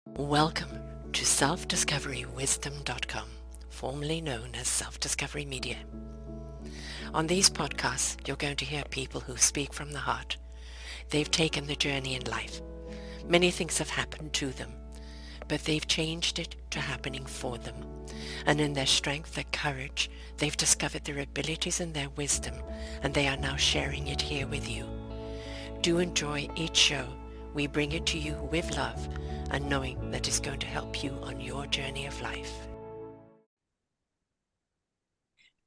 Welcome to self-discoverywisdom.com, formerly known as Self-Discovery Media. On these podcasts, you're going to hear people who speak from the heart. They've taken the journey in life. Many things have happened to them, but they've changed it to happening for them. And in their strength, their courage, they've discovered their abilities and their wisdom, and they are now sharing it here with you. Do enjoy each show. We bring it to you with love and knowing that it's going to help you on your journey of life.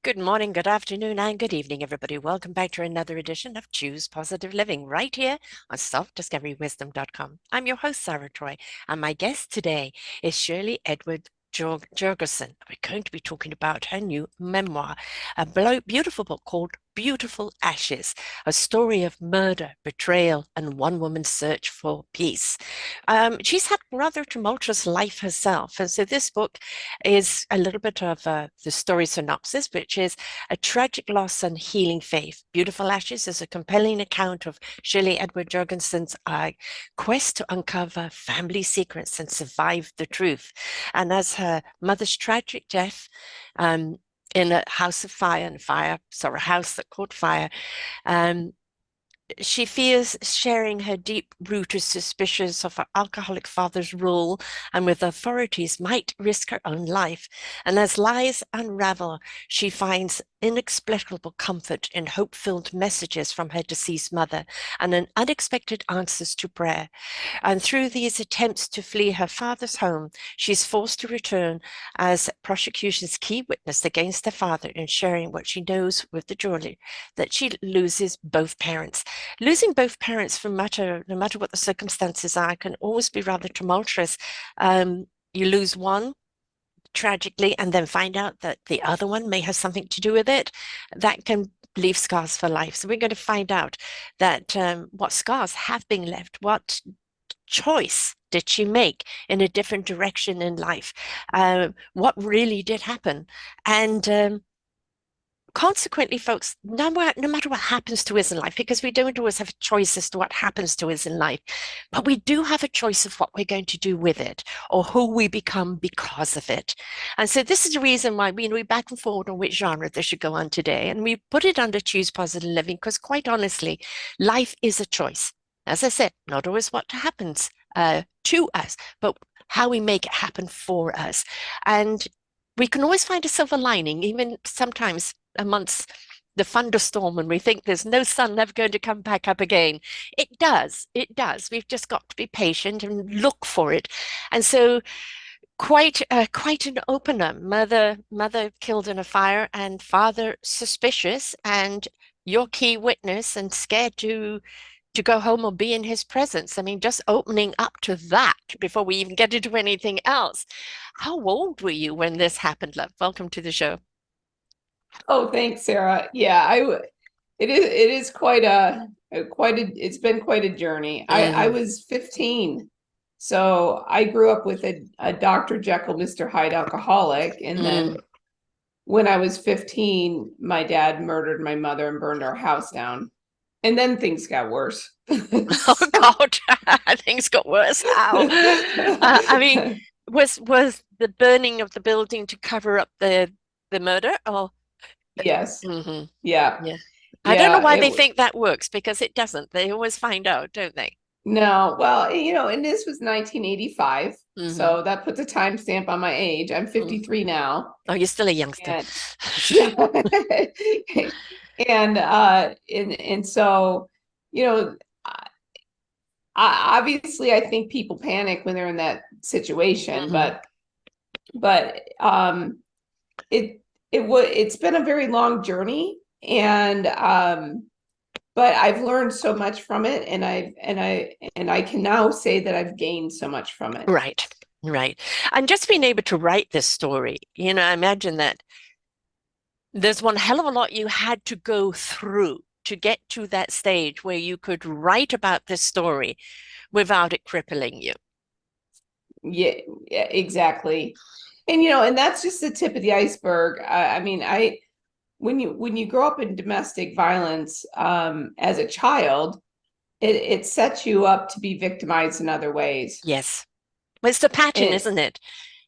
Good morning, good afternoon, and good evening, everybody. Welcome back to another edition of Choose Positive Living right here on selfdiscoverywisdom.com. I'm your host, Sarah Troy, and my guest today is Shirley Edward Jorgensen. We're going to be talking about her new memoir, a beautiful book called Beautiful Ashes, a story of murder, betrayal, and one woman's search for peace. She's had a rather tumultuous life herself, and so this book is a little bit of the story synopsis, which is a tragic loss and healing faith. Beautiful Ashes is a compelling account of Shirley Edward Jorgensen's quest to uncover family secrets and survive the truth. And as her mother's tragic death in a house of fire, a house that caught fire, she fears sharing her deep-rooted suspicions of her alcoholic father's rule and with authorities might risk her own life. And as lies unravel, she finds inexplicable comfort in hope-filled messages from her deceased mother and in unexpected answers to prayer. And through these attempts to flee her father's home, she's forced to return as prosecution's key witness against her father in sharing what she knows with the jury, that she loses both parents. Losing both parents, no matter what the circumstances are, can always be rather tumultuous. You lose one tragically and then find out that the other one may have something to do with it. That can leave scars for life. So we're going to find out that what scars have been left, what choice did she make in a different direction in life, what really did happen, and consequently, folks, no matter what happens to us in life, because we don't always have a choice as to what happens to us in life, but we do have a choice of what we're going to do with it or who we become because of it. And so this is the reason why we back and forward on which genre this should go on today. And we put it under Choose Positive Living because quite honestly, life is a choice. As I said, not always what happens to us, but how we make it happen for us. And we can always find a silver lining, even sometimes amongst the thunderstorm when we think there's no sun never going to come back up again. It does. We've just got to be patient and look for it. And so quite an opener. Mother killed in a fire and father suspicious and your key witness and scared to go home or be in his presence. I mean, just opening up to that before we even get into anything else. How old were you when this happened, love? Welcome to the show. Oh, thanks, Sarah. Yeah, it is it's been quite a journey. I Mm-hmm. was 15. So I grew up with a Dr. Jekyll, Mr. Hyde alcoholic. And Mm. then when I was 15, my dad murdered my mother and burned our house down. And then things got worse. Oh So, God, things got worse. How? I mean, was the burning of the building to cover up the murder? Or yes. hmm Yeah. yeah, I don't know Yeah, why they think that works because it doesn't. They always find out, don't they? no, well, and this was 1985. Hmm So that puts a timestamp on my age. I'm 53 now. Oh, you're still a youngster. And yeah. And so, you know, obviously I think people panic when they're in that situation, hmm but it's been a very long journey, and but I've learned so much from it, and I can now say that I've gained so much from it. Right, right. And just being able to write this story, I imagine that there's one hell of a lot you had to go through to get to that stage where you could write about this story without it crippling you. Yeah, yeah, exactly. And that's just the tip of the iceberg. I mean, I when you grow up in domestic violence as a child, it sets you up to be victimized in other ways. Yes, Well, it's the pattern, And isn't it?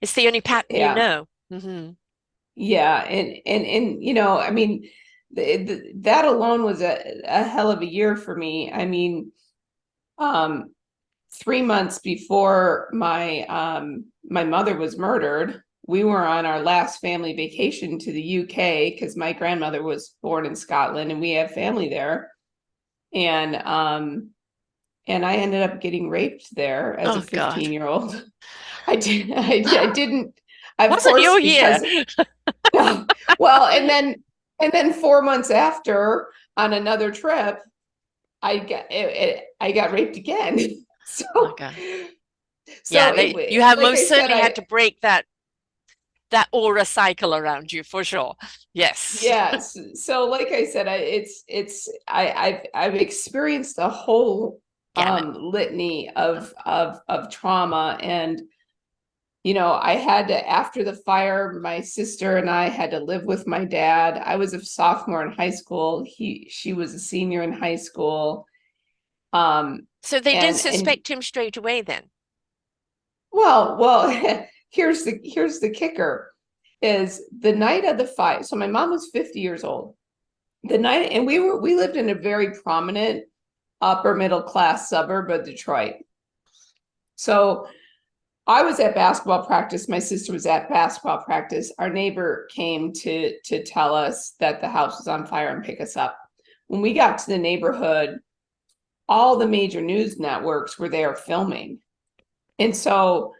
It's the only pattern you yeah, know. Hmm. yeah, and I mean, that alone was a hell of a year for me. I mean, um, 3 months before my mother was murdered, we were on our last family vacation to the UK because my grandmother was born in Scotland and we have family there. And I ended up getting raped there as a Oh God. 15-year-old. I didn't, of Wasn't course, your year. because well, and then 4 months after, on another trip, I got raped again. Oh So God. so Yeah, you have like I most said, certainly had I to break that aura cycle around you for sure. Yes. yes. So like I said, I've experienced a whole Gamut. litany of trauma. And I had to, after the fire, my sister and I had to live with my dad. I was a sophomore in high school. She was a senior in high school. Um, So they didn't and suspect him straight away then. well, here's the kicker is the night of the fire. So my mom was 50 years old. The night, and we lived in a very prominent upper middle class suburb of Detroit. So I was at basketball practice. My sister was at basketball practice. Our neighbor came to tell us that the house was on fire and pick us up. When we got to the neighborhood, all the major news networks were there filming. And so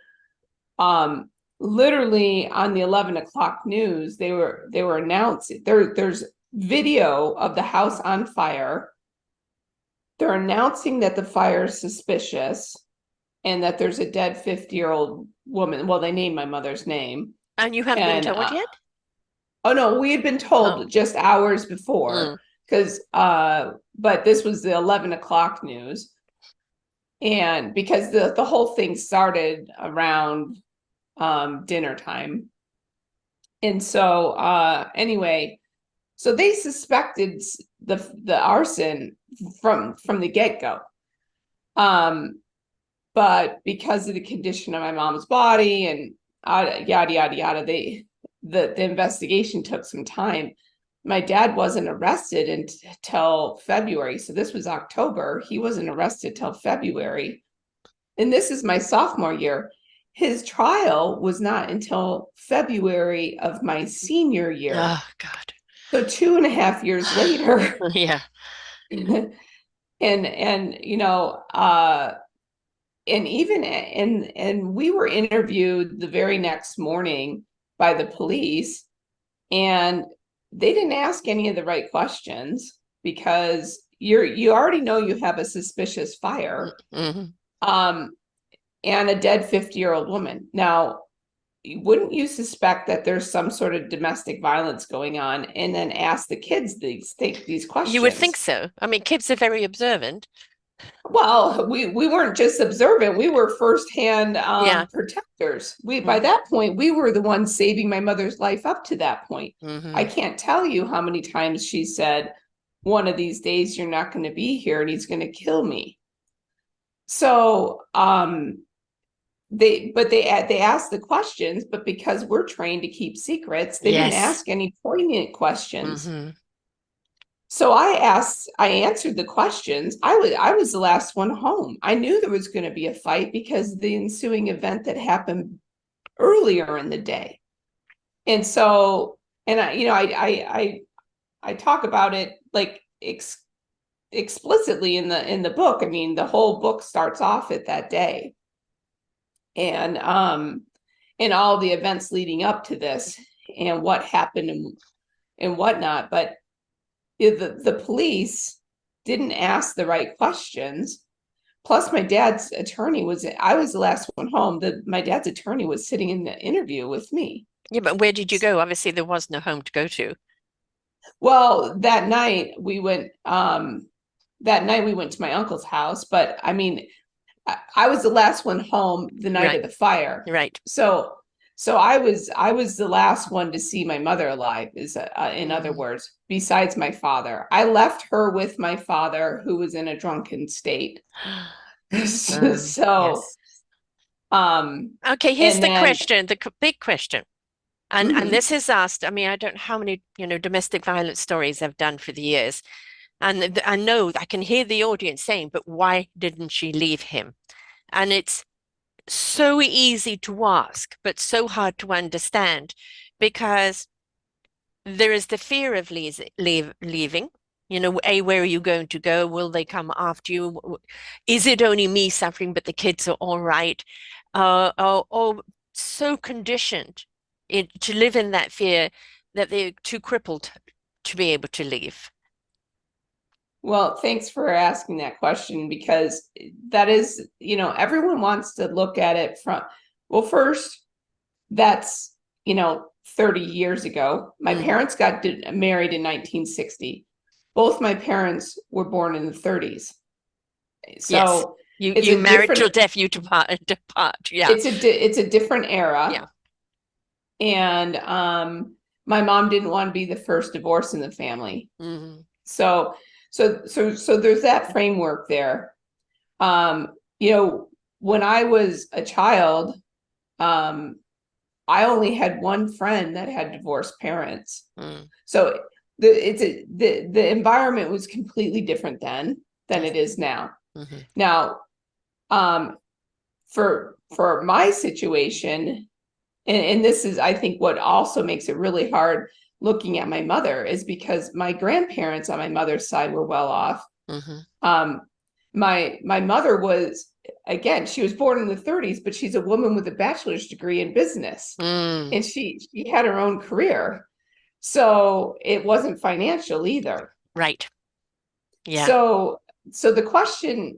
literally on the 11 o'clock news, they were announcing there's video of the house on fire. They're announcing that the fire is suspicious and that there's a dead 50-year-old woman. Well, they named my mother's name. And you haven't been And told yet? oh no, we had been Oh. told just hours before Mm. because but this was the 11 o'clock news. And because the whole thing started around dinner time. And so anyway, so they suspected the arson from the get-go. Um, but because of the condition of my mom's body and yada yada yada, the investigation took some time. My dad wasn't arrested until February, so this was October. He wasn't arrested till February, and this is my sophomore year. His trial was not until February of my senior year, Oh God. so 2.5 years later. Yeah. And and even and we were interviewed the very next morning by the police, and they didn't ask any of the right questions because you already know you have a suspicious fire, Hmm. um and a dead 50-year-old woman. Now, wouldn't you suspect that there's some sort of domestic violence going on and then ask the kids these You would think questions? so. I mean, kids are very observant. Well, we weren't just observant, we were firsthand Yeah. protectors. We By Mm-hmm. that point, we were the ones saving my mother's life up to that point. I Mm-hmm. can't tell you how many times she said, one of these days you're not going to be here and he's going to kill me. So they asked the questions, but because we're trained to keep secrets, they didn't Yes. ask any poignant questions. Mm-hmm. So I answered the questions. I was the last one home. I knew there was going to be a fight because the ensuing event that happened earlier in the day. And so, and I talk about it like explicitly in the book. I mean, the whole book starts off at that day, and all the events leading up to this and what happened and whatnot. But the police didn't ask the right questions. Plus, my dad's attorney I was the last one home. My dad's attorney was sitting in the interview with me. Yeah, but where did you go? Obviously, there was no home to go to. Well, that night we went to my uncle's house, but I mean, I was the last one home the night Right. of the fire. Right. So I was the last one to see my mother alive, is in other Mm-hmm. words, besides my father. I left her with my father, who was in a drunken state. So Yes. Okay, here's And the then, question, the big question. And mhm. this is asked, I mean, I don't know how many, domestic violence stories I've done for the years. And I know I can hear the audience saying, but why didn't she leave him? And it's so easy to ask, but so hard to understand because there is the fear of leaving. Where are you going to go? Will they come after you? Is it only me suffering, but the kids are all right? Or so conditioned to live in that fear that they're too crippled to be able to leave. Well, thanks for asking that question because that is, everyone wants to look at it from, well, first, that's, 30 years ago. My Mm, parents got married in 1960. Both my parents were born in the 30s. yes. So You it's you a married till different, death you depart. Yeah. it's a different era. Yeah. And my mom didn't want to be the first divorce in the family. Hmm. So so there's that framework there. Um, you know, when I was a child, um, I only had one friend that had divorced parents. Mm, So the environment was completely different then than yes. it is now. Hmm. Now, um, for my situation, and this is, I think, what also makes it really hard looking at my mother is because my grandparents on my mother's side were well off. Hmm. Um, my mother was, again, she was born in the 30s, but she's a woman with a bachelor's degree in business, Mm, and she had her own career, so it wasn't financial either. right. Yeah. So the question,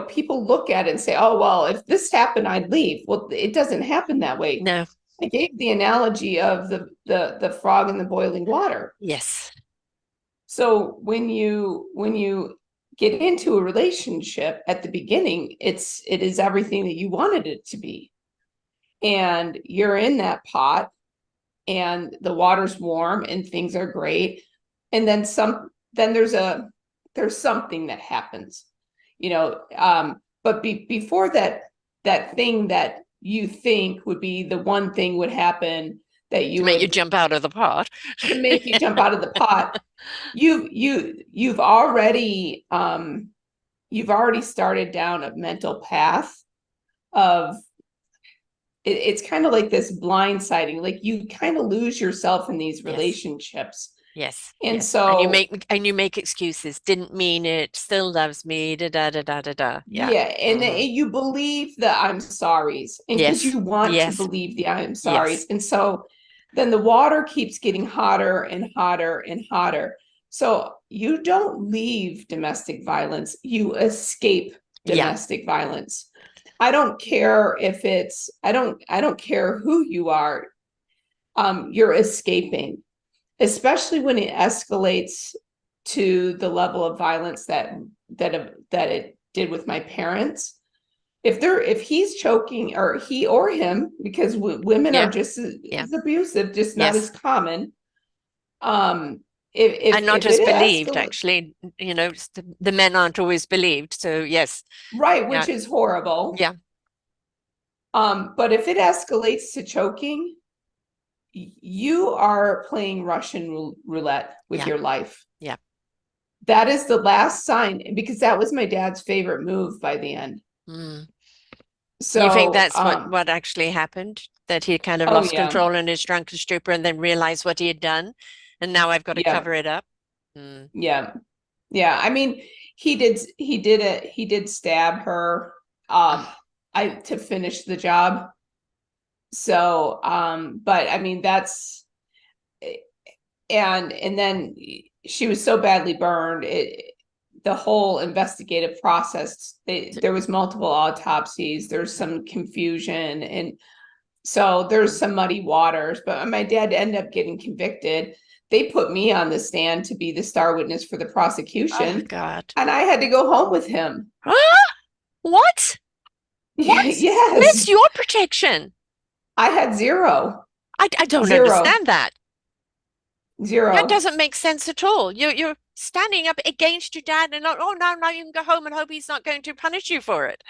people look at it and say, oh, well, if this happened, I'd leave. Well, it doesn't happen that way. No. I gave the analogy of the frog in the boiling water. Yes. So when you get into a relationship at the beginning, it is everything that you wanted it to be. And you're in that pot and the water's warm and things are great. And then there's something that happens, but before that thing that you think would be the one thing would happen that To you make you would jump out of the pot. to make you jump out of the pot, you've already started down a mental path of it's kind of like this blindsiding, like you kind of lose yourself in these Yes. relationships. Yes. And Yes. And you so, make excuses. Didn't mean it. Still loves me. Da da da da da da. Yeah. yeah, and Hmm. you believe the I'm sorry's, and because Yes. you want to Yes. believe the I'm sorry's. Yes. And so then the water keeps getting hotter and hotter and hotter. So you don't leave domestic violence, you escape Yeah. domestic violence. I don't care who you are. You're escaping, especially when it escalates to the level of violence that it did with my parents. If he's choking, or he or him, because women are Yeah. just Yeah. as abusive, just not as Yes. common. Um, if And if not if as it believed, escalates, actually. The men aren't always believed. So yes. right, Yeah. which is horrible. Yeah. But if it escalates to choking, you are playing Russian roulette with Yeah. your life. Yeah. That is the last sign, because that was my dad's favorite move by the end. Mm. You think So, that's what actually happened? That he kind of oh lost yeah, control in his drunken stupor and then realized what he had done, and now I've got to yeah, cover it up. Mm. yeah, yeah. I mean, he did stab her, um, Ah, to finish the job. So, but I mean, and then she was so badly burned, the whole investigative process, there was multiple autopsies, there's some confusion, and so there's some muddy waters. But my dad ended up getting convicted. They put me on the stand to be the star witness for the oh prosecution, God. and I had to go home with him. Ah, what? What? Where's Yes, your protection? I had zero, I don't zero, understand that. That zero. doesn't make sense at all. You're standing up against your dad and not, oh no, no, you can go home and hope he's not going to punish you for it.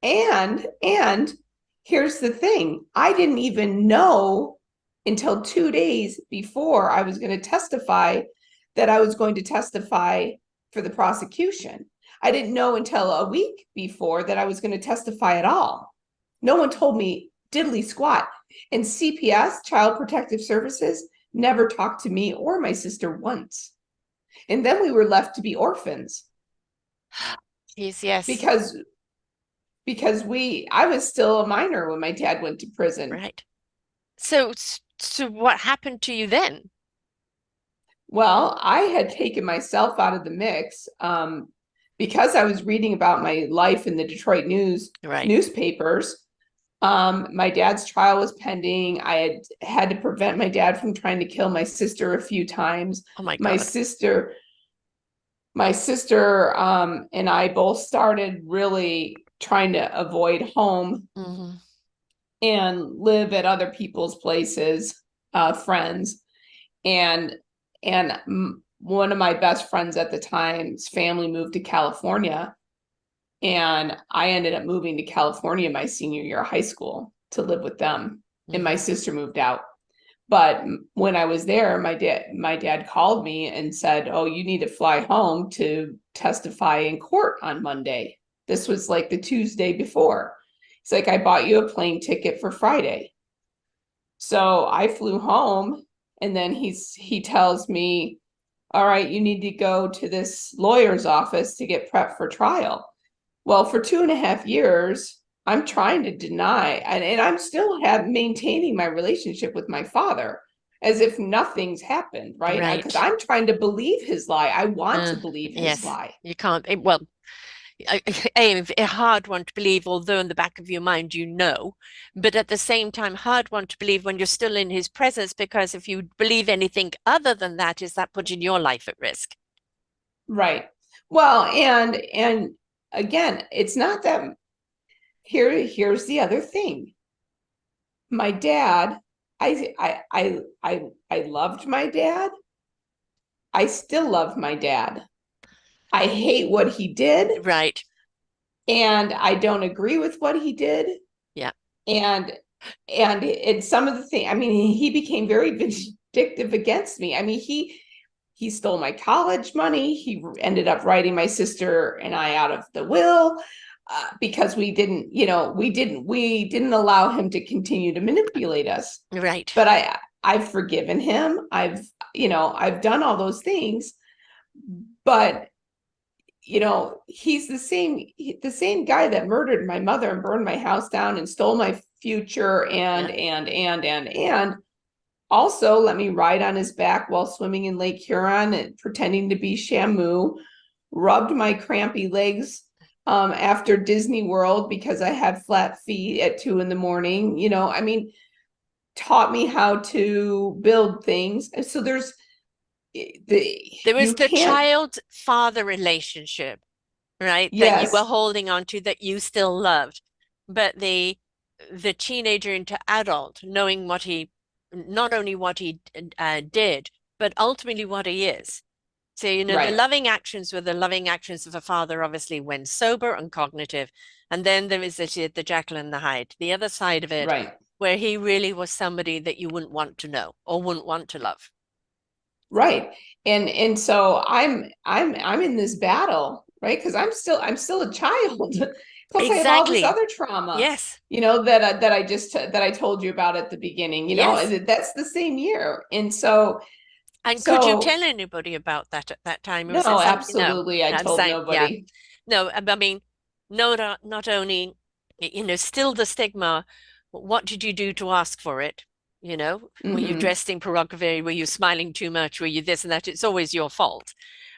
And here's the thing. I didn't even know until 2 days before I was going to testify that I was going to testify for the prosecution. I didn't know until a week before that I was going to testify at all. No one told me diddly squat. And CPS, Child Protective Services, never talked to me or my sister once. And then we were left to be orphans Yes, yes. because I was still a minor when my dad went to prison. Right. So, so what happened to you then? Well, I had taken myself out of the mix because I was reading about my life in the Detroit Right. newspapers. My dad's trial was pending. I had to prevent my dad from trying to kill my sister a few times. Oh my My God. sister, and I both started really trying to avoid home Hmm. and live at other people's places, friends. And one of my best friends at the time's family moved to California, and I ended up moving to California my senior year of high school to live with them. And my Hmm. sister moved out. But when I was there, my dad called me and said, "Oh, you need to fly home to testify in court on Monday." This was like the Tuesday before. He's like, "I bought you a plane ticket for Friday." So I flew home, and then he tells me, "All right, you need to go to this lawyer's office to get prepped for trial." Well, for 2.5 years, I'm trying to deny, and I'm still maintaining my relationship with my father as if nothing's happened, right? Because Right. I'm trying to believe his lie. I want to Uh, believe his yes. lie. You can't. Well, a hard one to believe, although in the back of your mind you know, but at the same time, hard one to believe when you're still in his presence, because if you believe anything other than that, is that putting your life at risk? Right. Well, and again, it's not that here's the other thing. My dad, I loved my dad. I still love my dad. I hate what he did, Right. and I don't agree with what he did. Yeah. And and some of the thing, I mean, he became very vindictive against me. I mean, he stole my college money. He ended up writing my sister and I out of the will because we didn't allow him to continue to manipulate us. Right. But I've forgiven him. I've done all those things, but he's the same guy that murdered my mother and burned my house down and stole my future Yeah. and also let me ride on his back while swimming in Lake Huron and pretending to be Shamu, rubbed my crampy legs after Disney World because I had flat feet at 2 in the morning. I mean, taught me how to build things. So There was you the can't. child-father relationship, right, that you were Yes, holding on to that you still loved, but the teenager into adult, knowing what he, not only what he did, but ultimately what he is. So, the right, loving actions were the loving actions of a father, obviously, when sober and cognitive. And then there is the Jekyll and the Hyde, the other side of it, right. where he really was somebody that you wouldn't want to know or wouldn't want to love. Right. And so I'm in this battle, right? Because I'm still a child. Plus I have all this Exactly. other trauma, Yes. that I told you about at the beginning, Yes. and that's the same year. And so And could you so tell anybody about that at that time? Or was it no, something? No, absolutely. I I'm told saying, yeah, nobody. no. I mean, no, not only, still the stigma. What did you do to ask for it? Were you Mm-hmm. dressed in peroggatory? Were you smiling too much? Were you this and that? It's always your fault,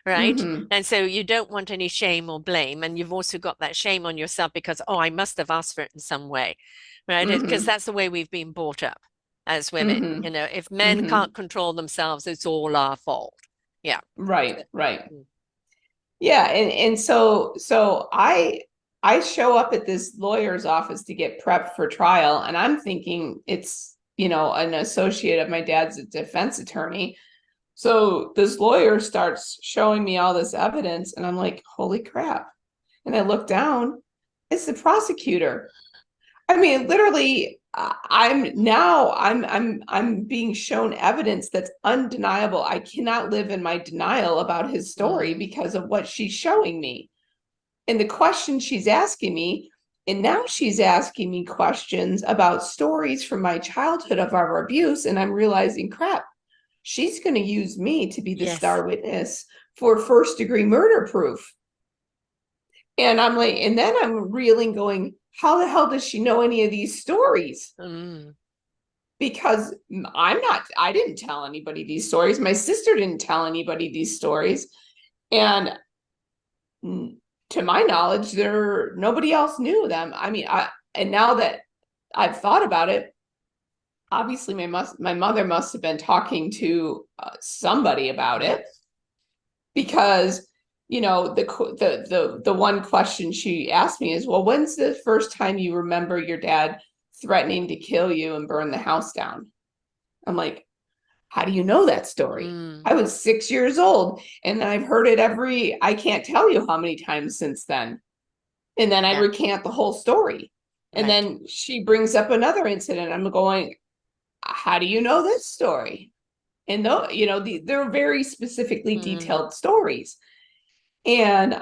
right? Mm-hmm. And so you don't want any shame or blame. And you've also got that shame on yourself because, oh, I must have asked for it in some way, right? Because Mm-hmm. that's the way we've been brought up as women. Mm-hmm. If men Mm-hmm. can't control themselves, it's all our fault. Yeah. Right, right. Mm. Yeah, and so I show up at this lawyer's office to get prepped for trial, and I'm thinking it's an associate of my dad's a defense attorney. So this lawyer starts showing me all this evidence, and I'm like, holy crap. And I look down, It's the prosecutor. I mean, literally, I'm being shown evidence that's undeniable. I cannot live in my denial about his story Mm. because of what she's showing me and the questions she's asking me. And now she's asking me questions about stories from my childhood of our abuse. And I'm realizing, crap, she's going to use me to be the Yes. star witness for first degree murder proof. And I'm like, and then I'm reeling going, how the hell does she know any of these stories? Mm. Because I didn't tell anybody these stories. My sister didn't tell anybody these stories. And to my knowledge, nobody else knew them. I mean, and now that I've thought about it, obviously my mother must have been talking to somebody about Yep. it, because the one question she asked me is, well, when's the first time you remember your dad threatening to kill you and burn the house down? I'm like, how do you know that story? Mm. I was 6 years old, and I've heard it I can't tell you how many times since then. And then I Yeah. recant the whole story. And Right. then she brings up another incident. I'm going, how do you know this story? And though, they're very specifically Mm. detailed stories. And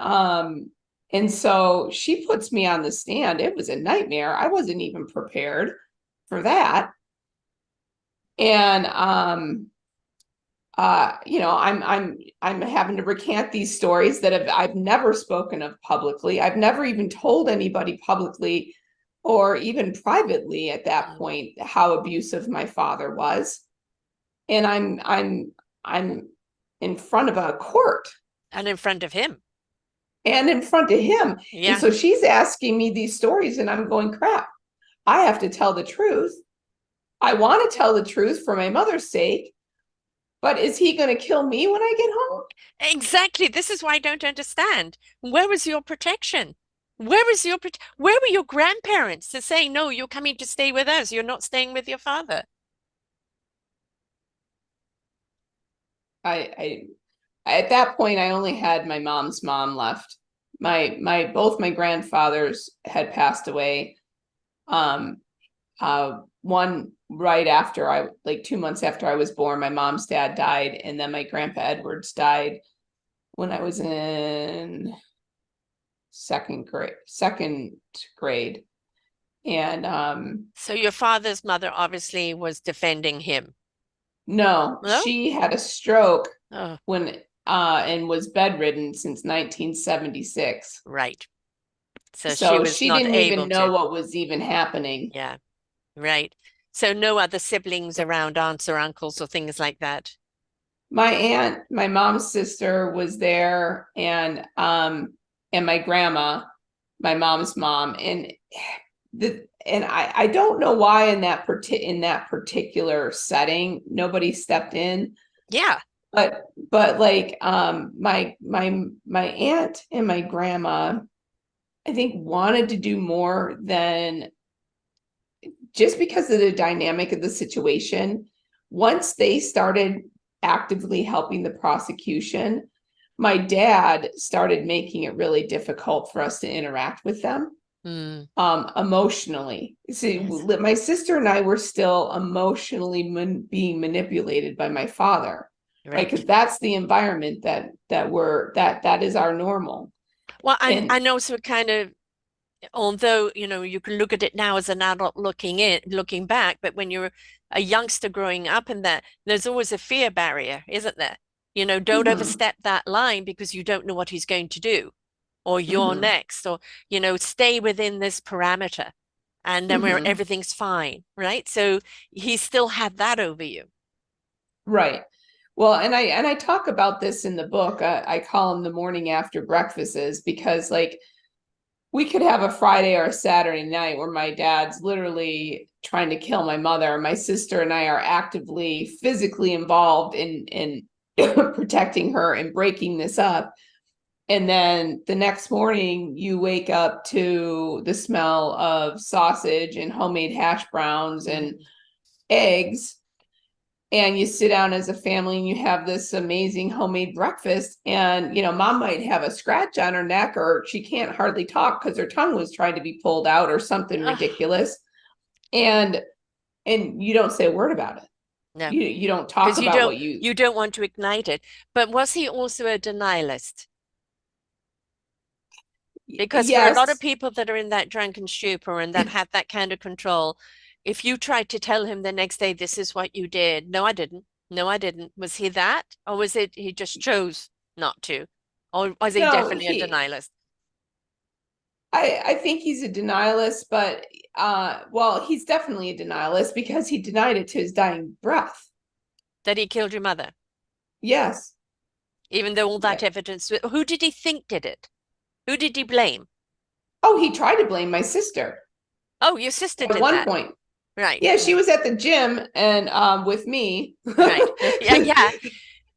so she puts me on the stand. It was a nightmare. I wasn't even prepared for that. And I'm having to recant these stories that I've never spoken of publicly. I've never even told anybody publicly or even privately at that Mm. point how abusive my father was. And I'm in front of a court And in front of him. and in front of him. And Yeah. so she's asking me these stories, and I'm going, crap, I have to tell the truth. I want to tell the truth for my mother's sake, but is he going to kill me when I get home? Exactly. This is why I don't understand. Where was your protection? Where were your grandparents to say, no, you're coming to stay with us. You're not staying with your father. I at that point I only had my mom's mom left. My both my grandfathers had passed away. Um, one right after I like 2 months after I was born, my mom's dad died, and then my grandpa Edwards died when I was in second grade. And So your father's mother obviously was defending him. no, No? she had a stroke Oh, when and was bedridden since 1976. right. So she So was she not didn't even able know to. what was even happening. Yeah, right. So no other siblings around, aunts or uncles or things like that. My aunt, my mom's sister, was there, and my grandma, my mom's mom, and I don't know why in that particular setting nobody stepped in, Yeah. but like my aunt and my grandma, I think, wanted to do more than just because of the dynamic of the situation. Once they started actively helping the prosecution, my dad started making it really difficult for us to interact with them Mm, emotionally. See, yes. my sister and I were still emotionally being manipulated by my father, right? Because Right. that's the environment that is our normal. Well, And and also kind of, although, you can look at it now as an adult looking back, but when you're a youngster growing up in that, there's always a fear barrier, isn't there? Don't mhm, overstep that line because you don't know what he's going to do, or you're mhm, next, or, stay within this parameter, and then where mhm. everything's fine, right? So he still had that over you. Right. Well, and I talk about this in the book. I call them the morning after breakfasts, because like we could have a Friday or a Saturday night where my dad's literally trying to kill my mother. My sister and I are actively physically involved in protecting her and breaking this up. And then the next morning you wake up to the smell of sausage and homemade hash browns and Mm. eggs, and you sit down as a family and you have this amazing homemade breakfast, and mom might have a scratch on her neck, or she can't hardly talk because her tongue was trying to be pulled out or something Ugh, ridiculous, and you don't say a word about it. no, You don't talk because you about don't what you. you don't want to ignite it. But was he also a denialist? Because for a lot of Yes. people that are in that drunken stupor and that have that kind of control, if you tried to tell him the next day, this is what you did, no, I didn't. No, I didn't. Was he that? Or was it he just chose not to? Or was he No, definitely a denialist? I think he's a denialist, but well, he's definitely a denialist because he denied it to his dying breath. That he killed your mother, Yes. even though all that Yeah. evidence, who did he think did it? Who did he blame? Oh, he tried to blame my sister Oh, your sister at did one that. point. Right. Yeah, she was at the gym and with me. Right. Yeah, yeah.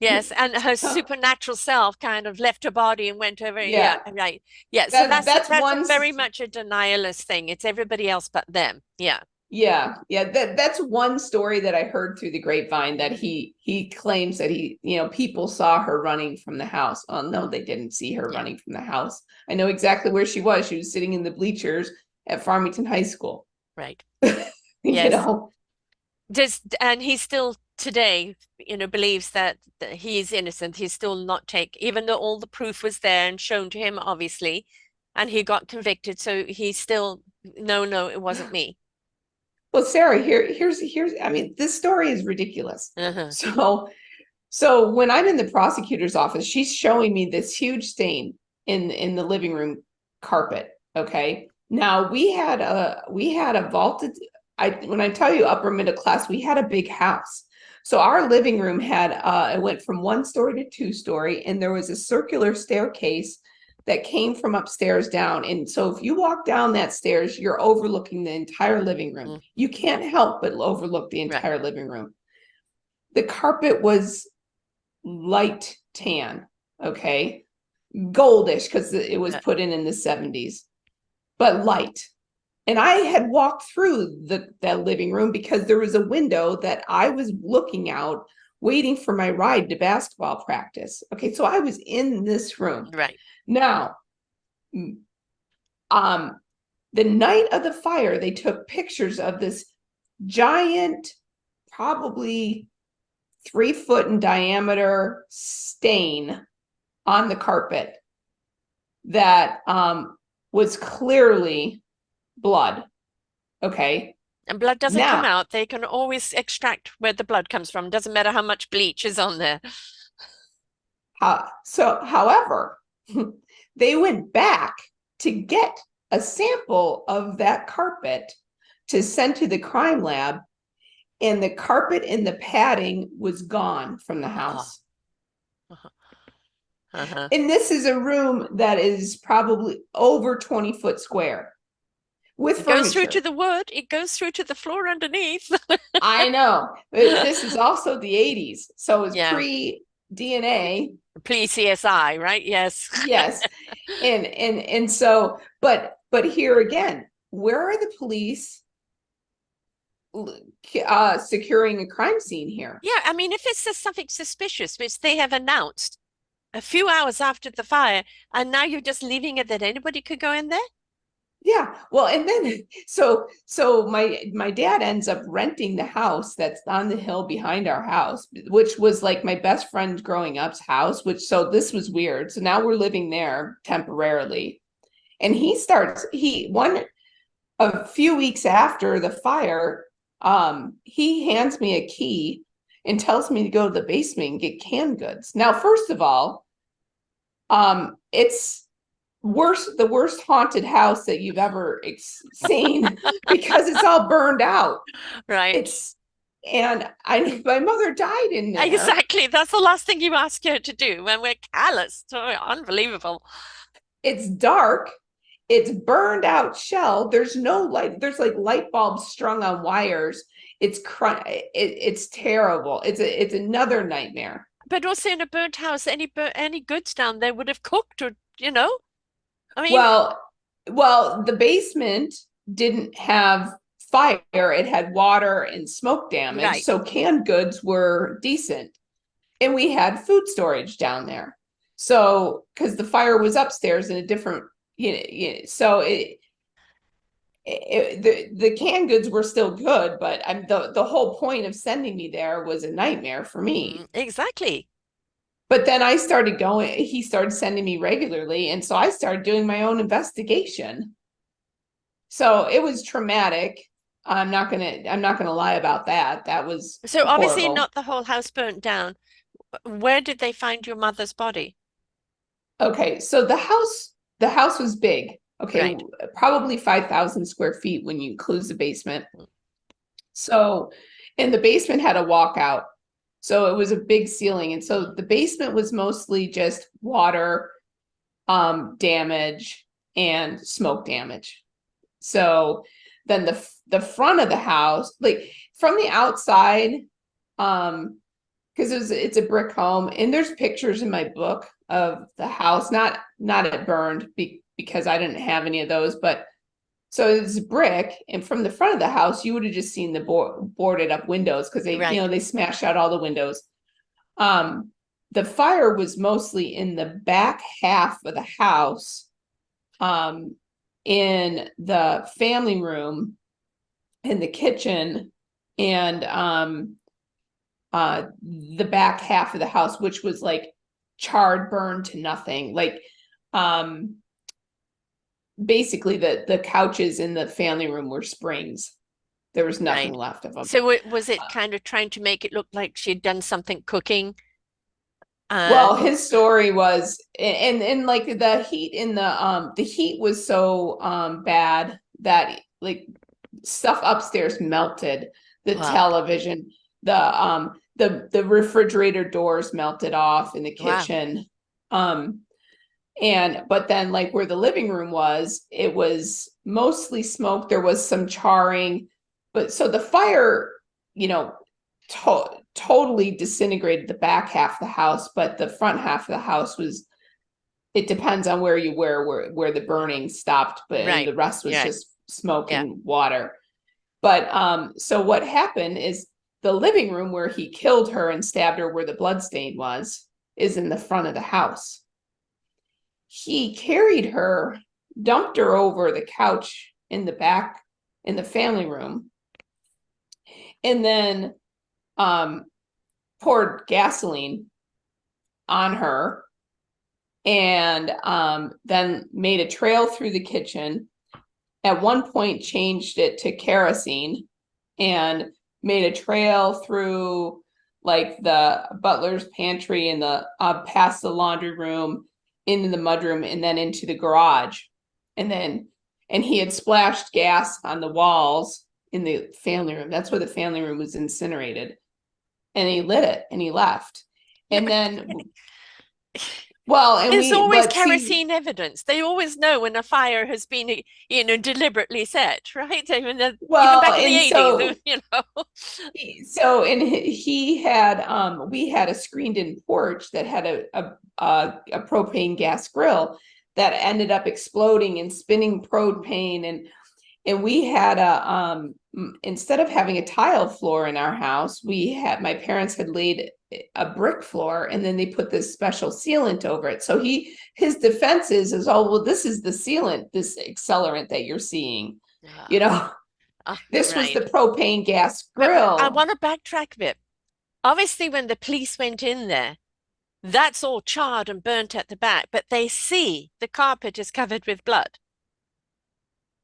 Yes, and her supernatural self kind of left her body and went over. Yeah, Yeah. right. Yeah, so That that's that's that's a one. very much a denialist thing. It's everybody else but them. Yeah, Yeah, yeah, that's one story that I heard through the grapevine, that he claims that people saw her running from the house. Oh no, they didn't see her yeah, running from the house. I know exactly where she was. She was sitting in the bleachers at Farmington High School. right. You Yes. know. And he still today, believes that he's innocent. He's still not take, even though all the proof was there and shown to him, obviously, and he got convicted. So he's still, no, no, it wasn't me. Well, Sarah, here's I mean, this story is ridiculous. Uh-huh. So when I'm in the prosecutor's office, she's showing me this huge stain in the living room carpet. Okay. Now we had a vaulted. I When I tell you upper middle class, we had a big house. So our living room had it went from 1 story to 2 story, and there was a circular staircase that came from upstairs down. And so if you walk down that stairs, you're overlooking the entire living room. Mm, You can't help but overlook the right. entire living room. The carpet was light tan, okay, goldish because it was Uh, put in the 70s, but light. And I had walked through that living room because there was a window that I was looking out, waiting for my ride to basketball practice. Okay, so I was in this room. right. Now, um, the night of the fire, they took pictures of this giant, probably 3 foot in diameter stain on the carpet that was clearly blood. Okay. And blood doesn't come Now, out. They can always extract where the blood comes from. Doesn't matter how much bleach is on there. however, they went back to get a sample of that carpet to send to the crime lab, and the carpet and the padding was gone from the Oh, house. uh-huh. Uh-huh. And this is a room that is probably over 20 foot square with It goes through to furniture. the wood. It goes through to the floor underneath. I know. This is also the 80s. So it's Yeah. pre DNA. Please CSI, right? Yes. Yes. And so, but here again, where are the police securing a crime scene here? Yeah, I mean, if it's just something suspicious, which they have announced a few hours after the fire, and now you're just leaving it that anybody could go in there? Yeah. Well, and then so my dad ends up renting the house that's on the hill behind our house, which was like my best friend growing up's house, which so this was weird. So now we're living there temporarily. And he one a few weeks after the fire, he hands me a key and tells me to go to the basement and get canned goods. Now, first of all, it's the worst haunted house that you've ever seen because it's all burned out. Right. It's and I my mother died in there. Exactly. That's the last thing you ask her to do when we're callous. Oh, unbelievable. It's dark. It's burned out shell. There's no light. There's like light bulbs strung on wires. It's terrible. It's another nightmare. But also in a burnt house, any goods down there would have cooked I mean, Well, the basement didn't have fire, it had water and smoke damage. Right. So canned goods were decent. And we had food storage down there. So, because the fire was upstairs in a different, so the canned goods were still good, but the whole point of sending me there was a nightmare for me. Exactly. But then I started going, he started sending me regularly. And so I started doing my own investigation. So it was traumatic. I'm not gonna lie about that. That was So obviously horrible. not the whole house burnt down. Where did they find your mother's body? Okay, so the house was big. Okay, Right. probably 5,000 square feet when you include the basement. So, and the basement had a walkout. So it was a big ceiling. And so the basement was mostly just water, damage and smoke damage. So then the front of the house, like from the outside, because it's a brick home, and there's pictures in my book of the house, not it burned because I didn't have any of those, but so it's brick, and from the front of the house, you would have just seen the boarded up windows because Right. they smashed out all the windows. Um, the fire was mostly in the back half of the house, um, in the family room, in the kitchen, and the back half of the house, which was like charred, burned to nothing. Like um basically the couches in the family room were springs. There was nothing Right. left of them. So was it kind of trying to make it look like she'd done something cooking? Well, And his story was, and like the heat was so bad that like stuff upstairs melted. The wow, television, the refrigerator doors melted off in the wow, kitchen. Um and but then like where the living room was, it was mostly smoke. There was some charring, but so the fire, you know, totally disintegrated the back half of the house, but the front half of the house was, it depends on where the burning stopped, but and right. the rest was Yeah, just smoke yeah. and water. But so what happened is the living room where he killed her and stabbed her where the blood stain was is in the front of the house. He carried her, dumped her over the couch in the back in the family room, and then um poured gasoline on her, and then made a trail through the kitchen. At one point, changed it to kerosene and made a trail through like the butler's pantry and the past the laundry room into the mudroom and then into the garage. And then and he had splashed gas on the walls in the family room. That's where the family room was incinerated. And he lit it and he left. Yeah, And but then well, and there's we always but see, kerosene evidence. They always know when a fire has been, deliberately set, right? Even well, back in the and 80s, so you know. he had we had a screened in porch that had a propane gas grill that ended up exploding and spinning propane, and we had instead of having a tile floor in our house, my parents had laid a brick floor, and then they put this special sealant over it. So his defense is, oh well, this is the sealant, this accelerant that you're seeing, you Ah, know. This was the right. propane gas But I grill. want to backtrack a bit. Obviously, when the police went in there, that's all charred and burnt at the back, but they see the carpet is covered with blood.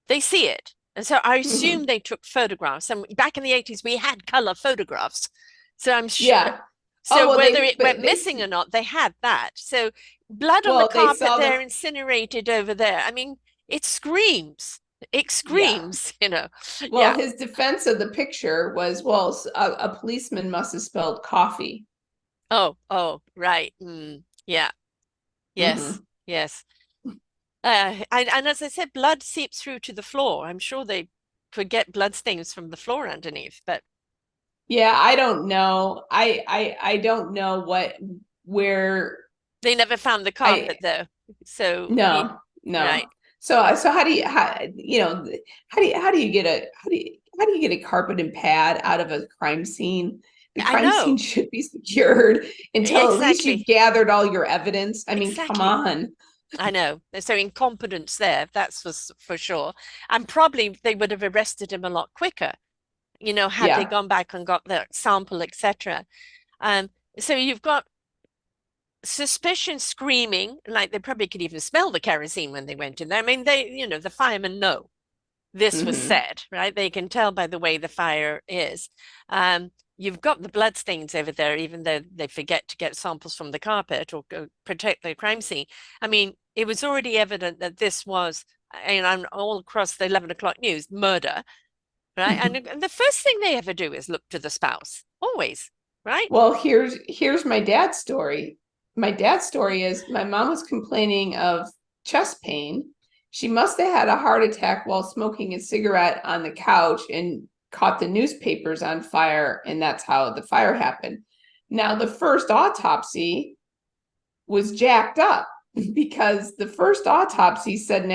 They see it. And so I assume Mhm. they took photographs. And back in the 80s, we had color photographs. So I'm sure. Yeah. Oh So well, whether they it went but they missing or not, they had that. So blood on the well they carpet saw there, the incinerated over there. I mean, it screams. It yeah. screams. Well, Yeah. his defense of the picture was, well, a policeman must have spelled coffee. Oh, right. Yeah. Yes. Hmm. Yes. And as I said, blood seeps through to the floor. I'm sure they could get blood stains from the floor underneath, but Yeah, I don't know. I don't know where they never found the I carpet though. So, no, no. right. So how do you how do you get a how do you how do you get a carpet and pad out of a crime scene? The I crime scene know. should be secured until at least you've Exactly. gathered all your evidence. I mean, come Exactly. on. I know. So incompetence there, that's for sure. And probably they would have arrested him a lot quicker, had they Yeah. gone back and got the sample, etc. Um, so you've got suspicion screaming, like they probably could even smell the kerosene when they went in there. I mean, the firemen know this was Hmm. said, right? They can tell by the way the fire is. You've got the bloodstains over there, even though they forget to get samples from the carpet or go protect the crime scene. I mean, it was already evident that this was, and I'm all across the 11 o'clock news, murder, right? And the first thing they ever do is look to the spouse, always, right? Well, here's my dad's story. My dad's story is my mom was complaining of chest pain. She must have had a heart attack while smoking a cigarette on the couch and caught the newspapers on fire, and that's how the fire happened. Now, the first autopsy was jacked up because the first autopsy said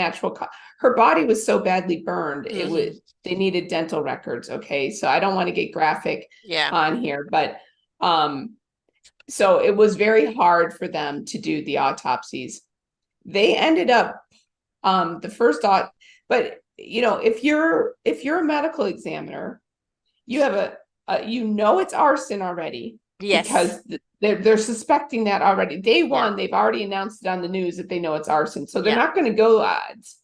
her body was so badly burned it Mm-hmm. was they needed dental records. Okay, so I don't want to get graphic Yeah. on here, but um so it was very hard for them to do the autopsies. They ended up the first but if you're a medical examiner, you have it's arson already Yes. because they're suspecting that already. Day Yeah. one, they've already announced it on the news that they know it's arson, so they're Yeah. not going to go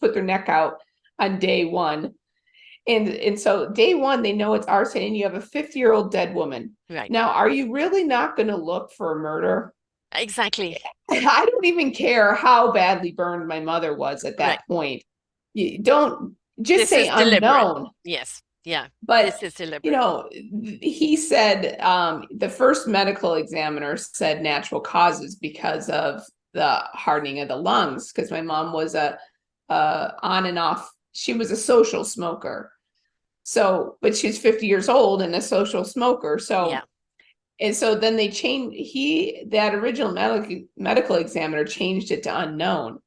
put their neck out on day one. And so day one, they know it's arson, and you have a 50-year-old dead woman. Right. Now, are you really not going to look for a murder? Exactly. I don't even care how badly burned my mother was at Right. that point. You don't just This say is deliberate. unknown. Yes. Yeah. But This is you deliberate. know, he said the first medical examiner said natural causes because of the hardening of the lungs. Because my mom was a on and off. She was a social smoker. So, but she's 50 years old and a social smoker. Yeah. So then they changed. That original medical examiner changed it to unknown.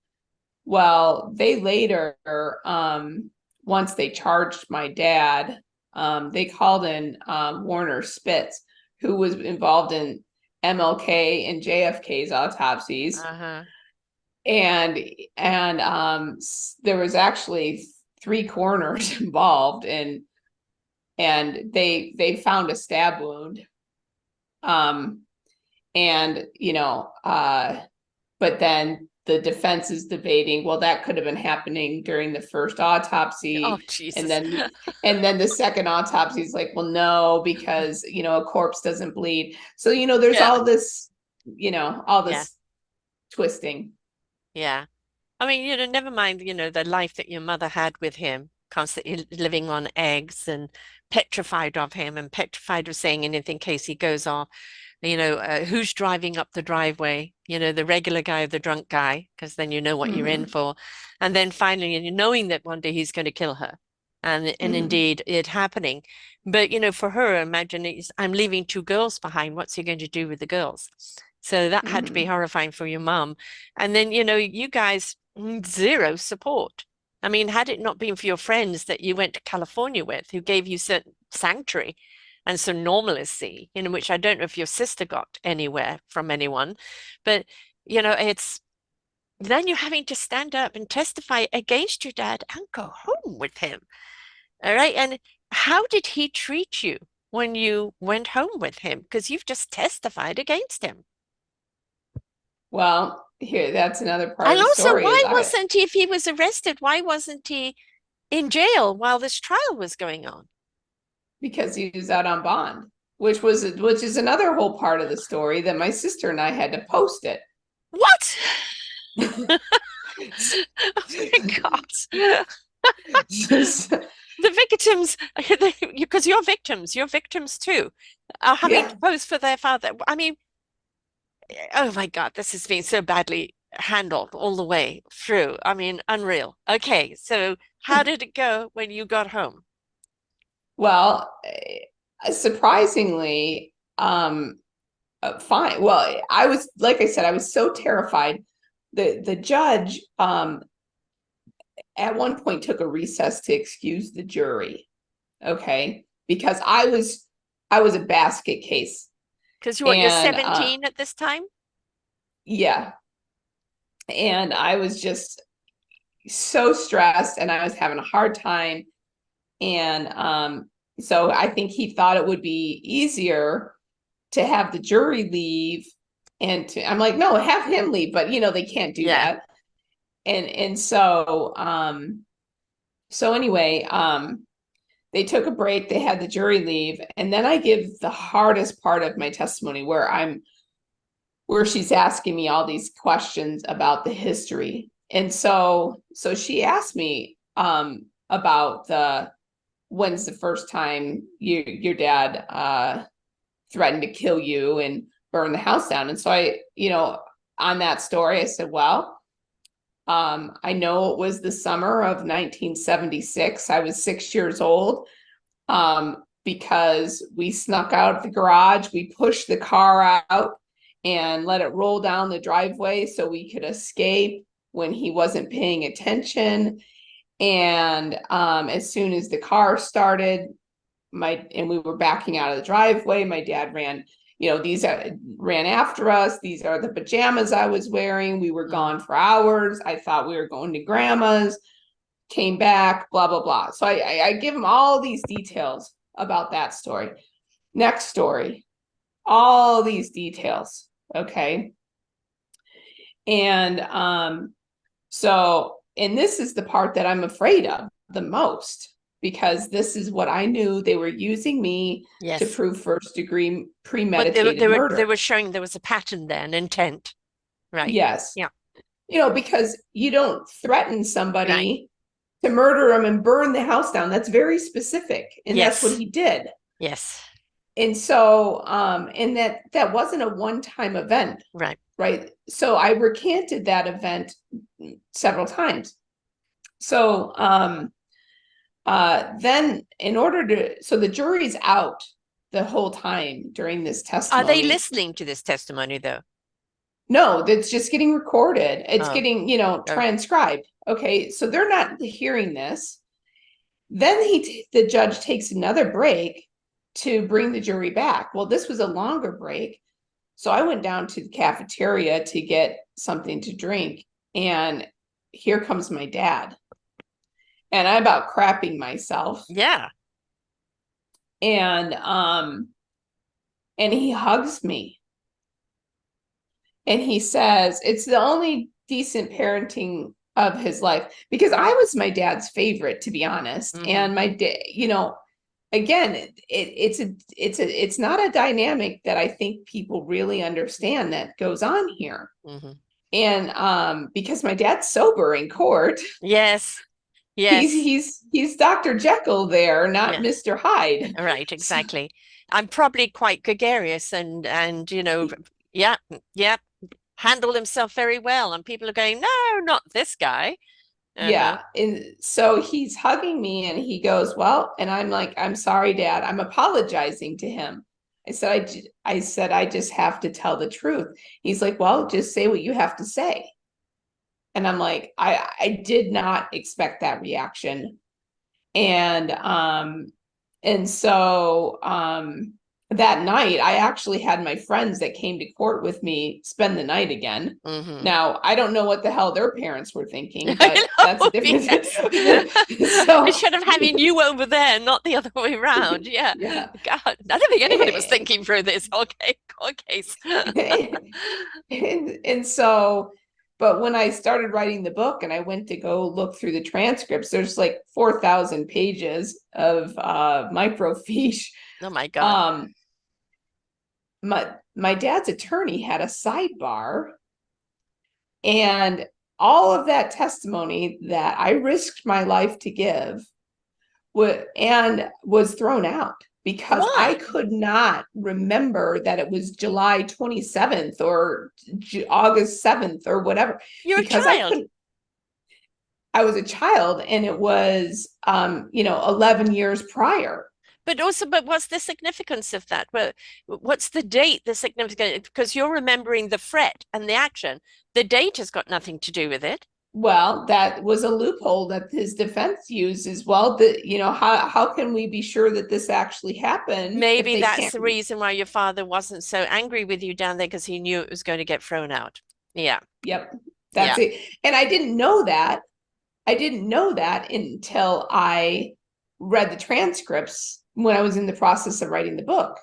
Well, they later, once they charged my dad, they called in Warner Spitz, who was involved in MLK and JFK's autopsies, Uh-huh. and there was actually three coroners involved, and they found a stab wound, um, and but then the defense is debating, well, that could have been happening during the first Oh, autopsy. And Jesus. then the second autopsy is like, well, no, because a corpse doesn't bleed. So, there's Yeah. all Yeah. this twisting. Yeah. I mean, never mind, the life that your mother had with him, constantly living on eggs and petrified of him and petrified of saying anything in case he goes off. Who's driving up the driveway, the regular guy or the drunk guy, because then you know what you're in Mm-hmm. for. And then finally, and knowing that one day he's going to kill her. And Mm-hmm. indeed it happening. But for her, imagine I'm leaving two girls behind. What's he going to do with the girls? So that had to be Mm-hmm. horrifying for your mum. And then, you guys, zero support. I mean, had it not been for your friends that you went to California with, who gave you certain sanctuary and some normalcy, which I don't know if your sister got anywhere from anyone, but it's then you're having to stand up and testify against your dad and go home with him. All right. And how did he treat you when you went home with him? Because you've just testified against him. Well, here, that's another part And of the also, story is why wasn't he, if he was arrested, why wasn't he in jail while this trial was going on? because he was out on bond, which is another whole part of the story that my sister and I had to post it. What? Oh my God. The victims, because you're victims too, are having Yeah. to pose for their father. I mean, oh my God, this has been so badly handled all the way through. I mean, unreal. Okay, so how did it go when you got home? Well, surprisingly, fine. Well, I was, like I said, I was so terrified. The judge at one point took a recess to excuse the jury. Okay, because I was a basket case. Because you're And 17 at this time? yeah, and I was just so stressed and I was having a hard time. And so I think he thought it would be easier to have the jury leave and I'm like, no, have him leave, but they can't do Yeah. that. And so so anyway, they took a break, they had the jury leave, and then I give the hardest part of my testimony where she's asking me all these questions about the history. And so she asked me about when's the first time your dad threatened to kill you and burn the house down. And so on that story, I said, well, I know it was the summer of 1976. I was 6 years old because we snuck out of the garage. We pushed the car out and let it roll down the driveway so we could escape when he wasn't paying attention. And as soon as the car started, and we were backing out of the driveway, my dad ran, ran after us. These are the pajamas I was wearing. We were gone for hours. I thought we were going to grandma's, came back, blah, blah, blah. So I give him all these details about that story. Next story, all these details. Okay. And and this is the part that I'm afraid of the most, because this is what I knew they were using me to Yes. prove first degree But premeditated they murder. were showing there was a pattern there, an intent. Right. Yes. Yeah. Because you don't threaten Right. somebody to murder them and burn the house down. That's very specific. And that's what Yes. he did. Yes. And so, and that wasn't a one-time event, Right. right? So I recanted that event several times. So, then so the jury's out the whole time during this Are they testimony. listening to this testimony though? No, that's just getting recorded. It's Oh, getting, oh, transcribed. Okay, so they're not hearing this. Then the judge takes another break to bring the jury back. Well, this was a longer break. So I went down to the cafeteria to get something to drink. And here comes my dad. And I'm about crapping myself. yeah. And and he hugs me. And he says, it's the only decent parenting of his life, because I was my dad's favorite, to be honest. Mm-hmm. And my dad, again, it's not a dynamic that I think people really understand that goes on here. Mm-hmm. And because my dad's sober in court, Yes. he's Yes. he's he's Dr. Jekyll there, not Yeah. Mr. Hyde. Right. So, Exactly. I'm probably quite gregarious and yeah, yeah, handled himself very well. And people are going, no, not this guy. Uh-huh. yeah, and so he's hugging me and he goes, well, and I'm like, I'm sorry, Dad. I'm apologizing to him. I said I just have to tell the truth. He's like, well, just say what you have to say. And I'm like, I did not expect that reaction. And that night I actually had my friends that came to court with me spend the night again. Mm-hmm. Now I don't know what the hell their parents were thinking, I but that's know, a different. yes. I So should have having you over there, not the other way around. Yeah. yeah. God, I don't think anybody was thinking through this whole case. And so, but when I started writing the book and I went to go look through the transcripts, there's like 4,000 pages of microfiche. Oh my God. um my dad's attorney had a sidebar, and all of that testimony that I risked my life to give was thrown out because I Why? could not remember that it was July 27th or August 7th or whatever, You're a because I child. couldn't. I was a child and it was 11 years prior. But also, but what's the significance of that? Well, what's the date, the significance? Because you're remembering the threat and the action. The date has got nothing to do with it. Well, that was a loophole that his defense used as well. That, how can we be sure that this actually happened if Maybe they that's can't? the reason why your father wasn't so angry with you down there because he knew it was going to get thrown out. Yeah, Yep, yeah, that's it. And I didn't know that. I didn't know that until I read the transcripts when I was in the process of writing the book.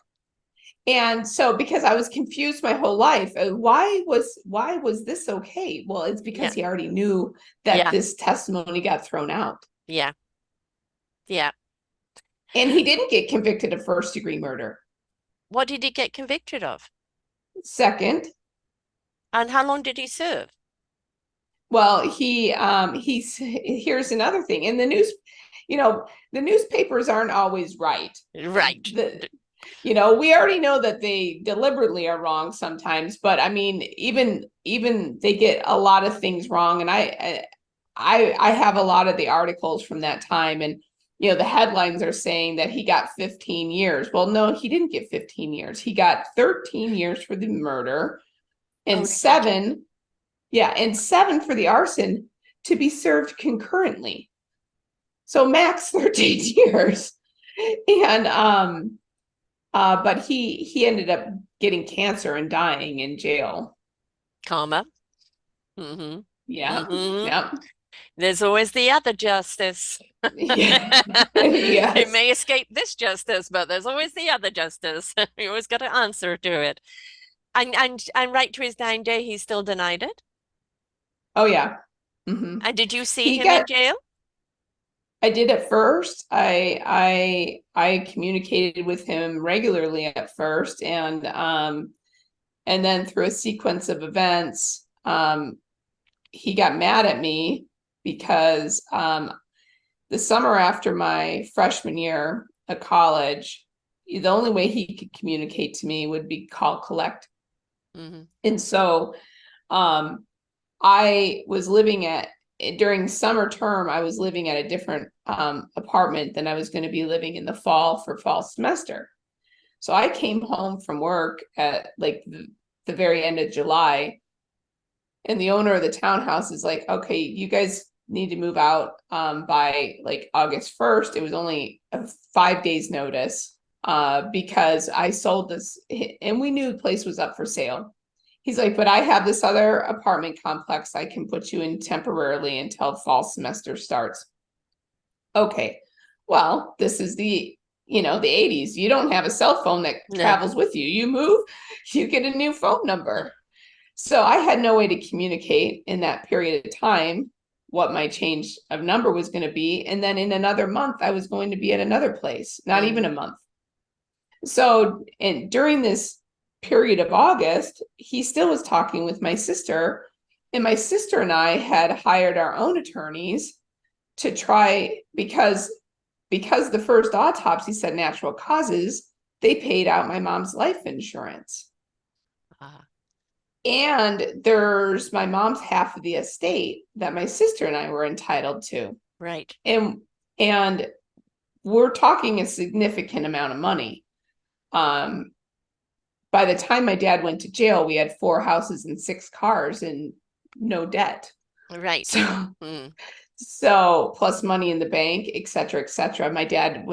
And so, because I was confused my whole life, why was this okay? Well, it's yeah, because he already knew that yeah, this testimony got thrown out. yeah, yeah. And he didn't get convicted of first degree murder. What did he get convicted of? Second, And how long did he serve? well, he's here's another thing. In the news, the newspapers aren't always right. Right. The we already know that they deliberately are wrong sometimes, but I mean, even they get a lot of things wrong. And I have a lot of the articles from that time, and the headlines are saying that he got 15 years. Well, no, he didn't get 15 years. He got 13 years for the murder, and Oh, did he? seven for the arson, to be served concurrently. So max 13 years. And but he ended up getting cancer and dying in jail. Karma. Mm-hmm. Yeah. Mm-hmm. Yeah. There's always the other justice. Yeah. It Yes. may escape this justice, but there's always the other justice. You always got to answer to it. And right to his dying day, he still denied it. Oh yeah. Hmm. And did you see He him in got jail? I did at first. I communicated with him regularly at first, and then through a sequence of events, he got mad at me because the summer after my freshman year of college, the only way he could communicate to me would be call collect. Hmm. And so um, I was living at, during summer term, I was living at a different apartment than I was going to be living in the fall for fall semester. So I came home from work at like the very end of July, and the owner of the townhouse is like, okay, you guys need to move out by like August 1st. It was only a 5 days notice because I sold this, and we knew the place was up for sale. He's like, but I have this other apartment complex I can put you in temporarily until fall semester starts. Okay, well, this is the 80s. You don't have a cell phone that No. travels with you. You move, you get a new phone number. So I had no way to communicate in that period of time what my change of number was going to be. And then in another month, I was going to be at another place, not even a Mm. month. So, and during this period of August, he still was talking with my sister. And my sister and I had hired our own attorneys to try, because the first autopsy said natural causes, they paid out my mom's life insurance. Ah, And there's my mom's half of the estate that my sister and I were entitled to. right. And we're talking a significant amount of money. Um, by the time my dad went to jail, we had 4 houses and 6 cars and no debt. Right. So Mm. so plus money in the bank, et cetera, et cetera. My dad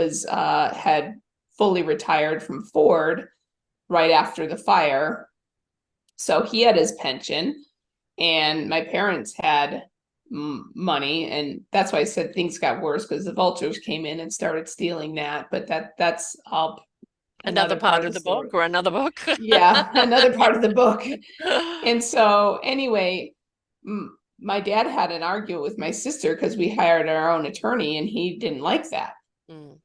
had fully retired from Ford right after the fire. So he had his pension, and my parents had money, and that's why I said things got worse, because the vultures came in and started stealing that. But that's all Another another part part of of the the book story. or another book? Yeah, another part of the book. And so anyway, my dad had an argument with my sister because we hired our own attorney, and he didn't like that, Mm.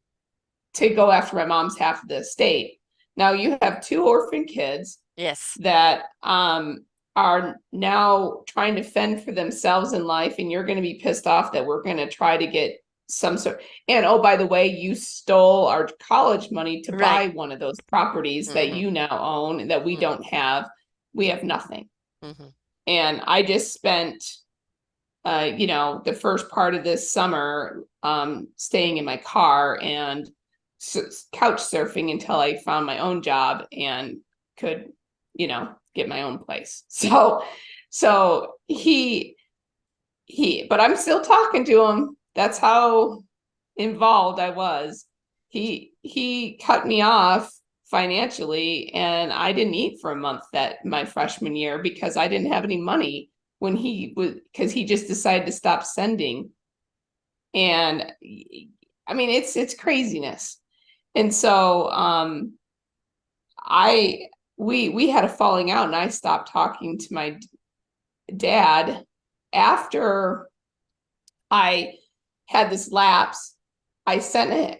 to go after my mom's half of the estate. Now you have 2 orphan kids Yes. that are now trying to fend for themselves in life, and you're going to be pissed off that we're going to try to get some sort. And oh, by the way, you stole our college money to Right. buy one of those properties that Hmm. you now own that we Mm. don't have. We have nothing. Hmm. And I just spent the first part of this summer staying in my car and couch surfing until I found my own job and could, get my own place. So he but I'm still talking to him. That's how involved I was. He cut me off financially, and I didn't eat for a month that my freshman year because I didn't have any money when he was, because he just decided to stop sending. And I mean, it's craziness. And so I we had a falling out, and I stopped talking to my dad after I had this lapse.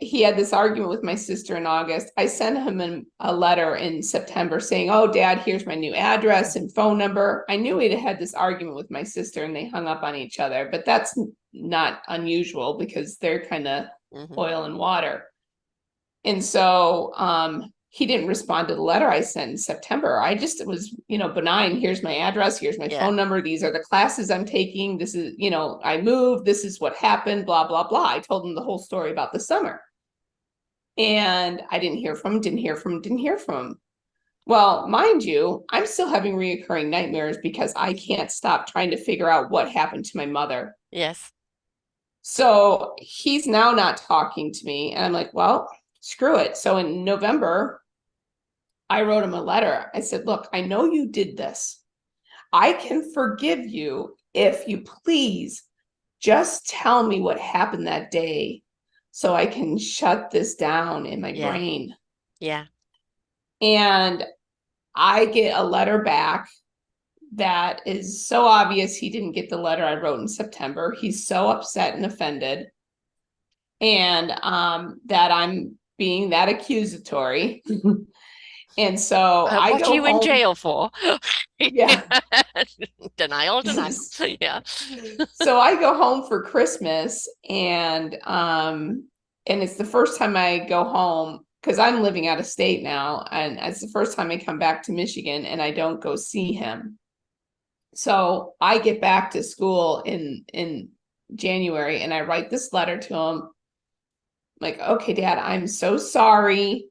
He had this argument with my sister in August. I sent him a letter in September saying, "Oh, Dad, here's my new address and phone number." I knew he'd had this argument with my sister and they hung up on each other, but that's not unusual because they're kind of Mm-hmm. oil and water. And so he didn't respond to the letter I sent in September. I just, it was, benign. Here's my address. Here's my Yeah. phone number. These are the classes I'm taking. This is, I moved. This is what happened, blah, blah, blah. I told him the whole story about the summer. And I didn't hear from him, didn't hear from him, didn't hear from him. Well, mind you, I'm still having reoccurring nightmares because I can't stop trying to figure out what happened to my mother. Yes. So he's now not talking to me. And I'm like, well, screw it. So in November, I wrote him a letter. I said, look, I know you did this. I can forgive you if you please just tell me what happened that day so I can shut this down in my Yeah. brain. Yeah. And I get a letter back that is so obvious he didn't get the letter I wrote in September. He's so upset and offended. And that I'm being that accusatory. And so I What are go you in home. jail for? Yeah. Denial, denial. Yeah. So I go home for Christmas, and it's the first time I go home because I'm living out of state now, and it's the first time I come back to Michigan and I don't go see him. So I get back to school in January and I write this letter to him like, okay, Dad, I'm so sorry.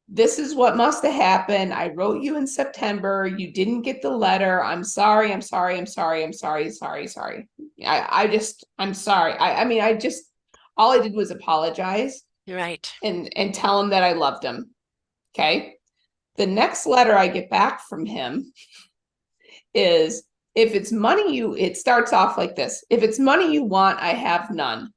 This is what must have happened. I wrote you in September. You didn't get the letter. I'm sorry. I'm sorry. I'm sorry. I'm sorry. Sorry. Sorry. I'm sorry. I mean, all I did was apologize Right. and tell him that I loved him. Okay. The next letter I get back from him is, if it's money it starts off like this. If it's money you want, I have none.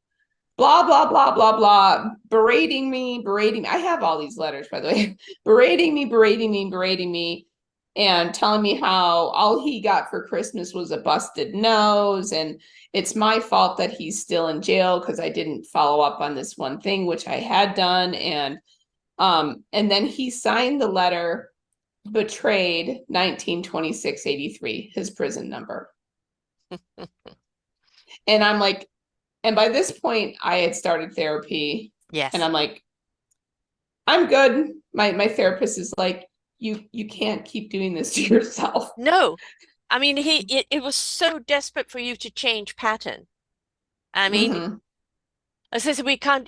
Blah, blah, blah, blah, blah, berating me. I have all these letters, by the way, berating me, and telling me how all he got for Christmas was a busted nose. And it's my fault that he's still in jail because I didn't follow up on this one thing, which I had done. And then he signed the letter, betrayed 1926-83, his prison number. And I'm like, and by this point, I had started therapy, and Yes. I'm like, I'm good. My therapist is like, you can't keep doing this to yourself. No. I mean, it was so desperate for you to change pattern. I mean, Mm-hmm. as I said, we can't,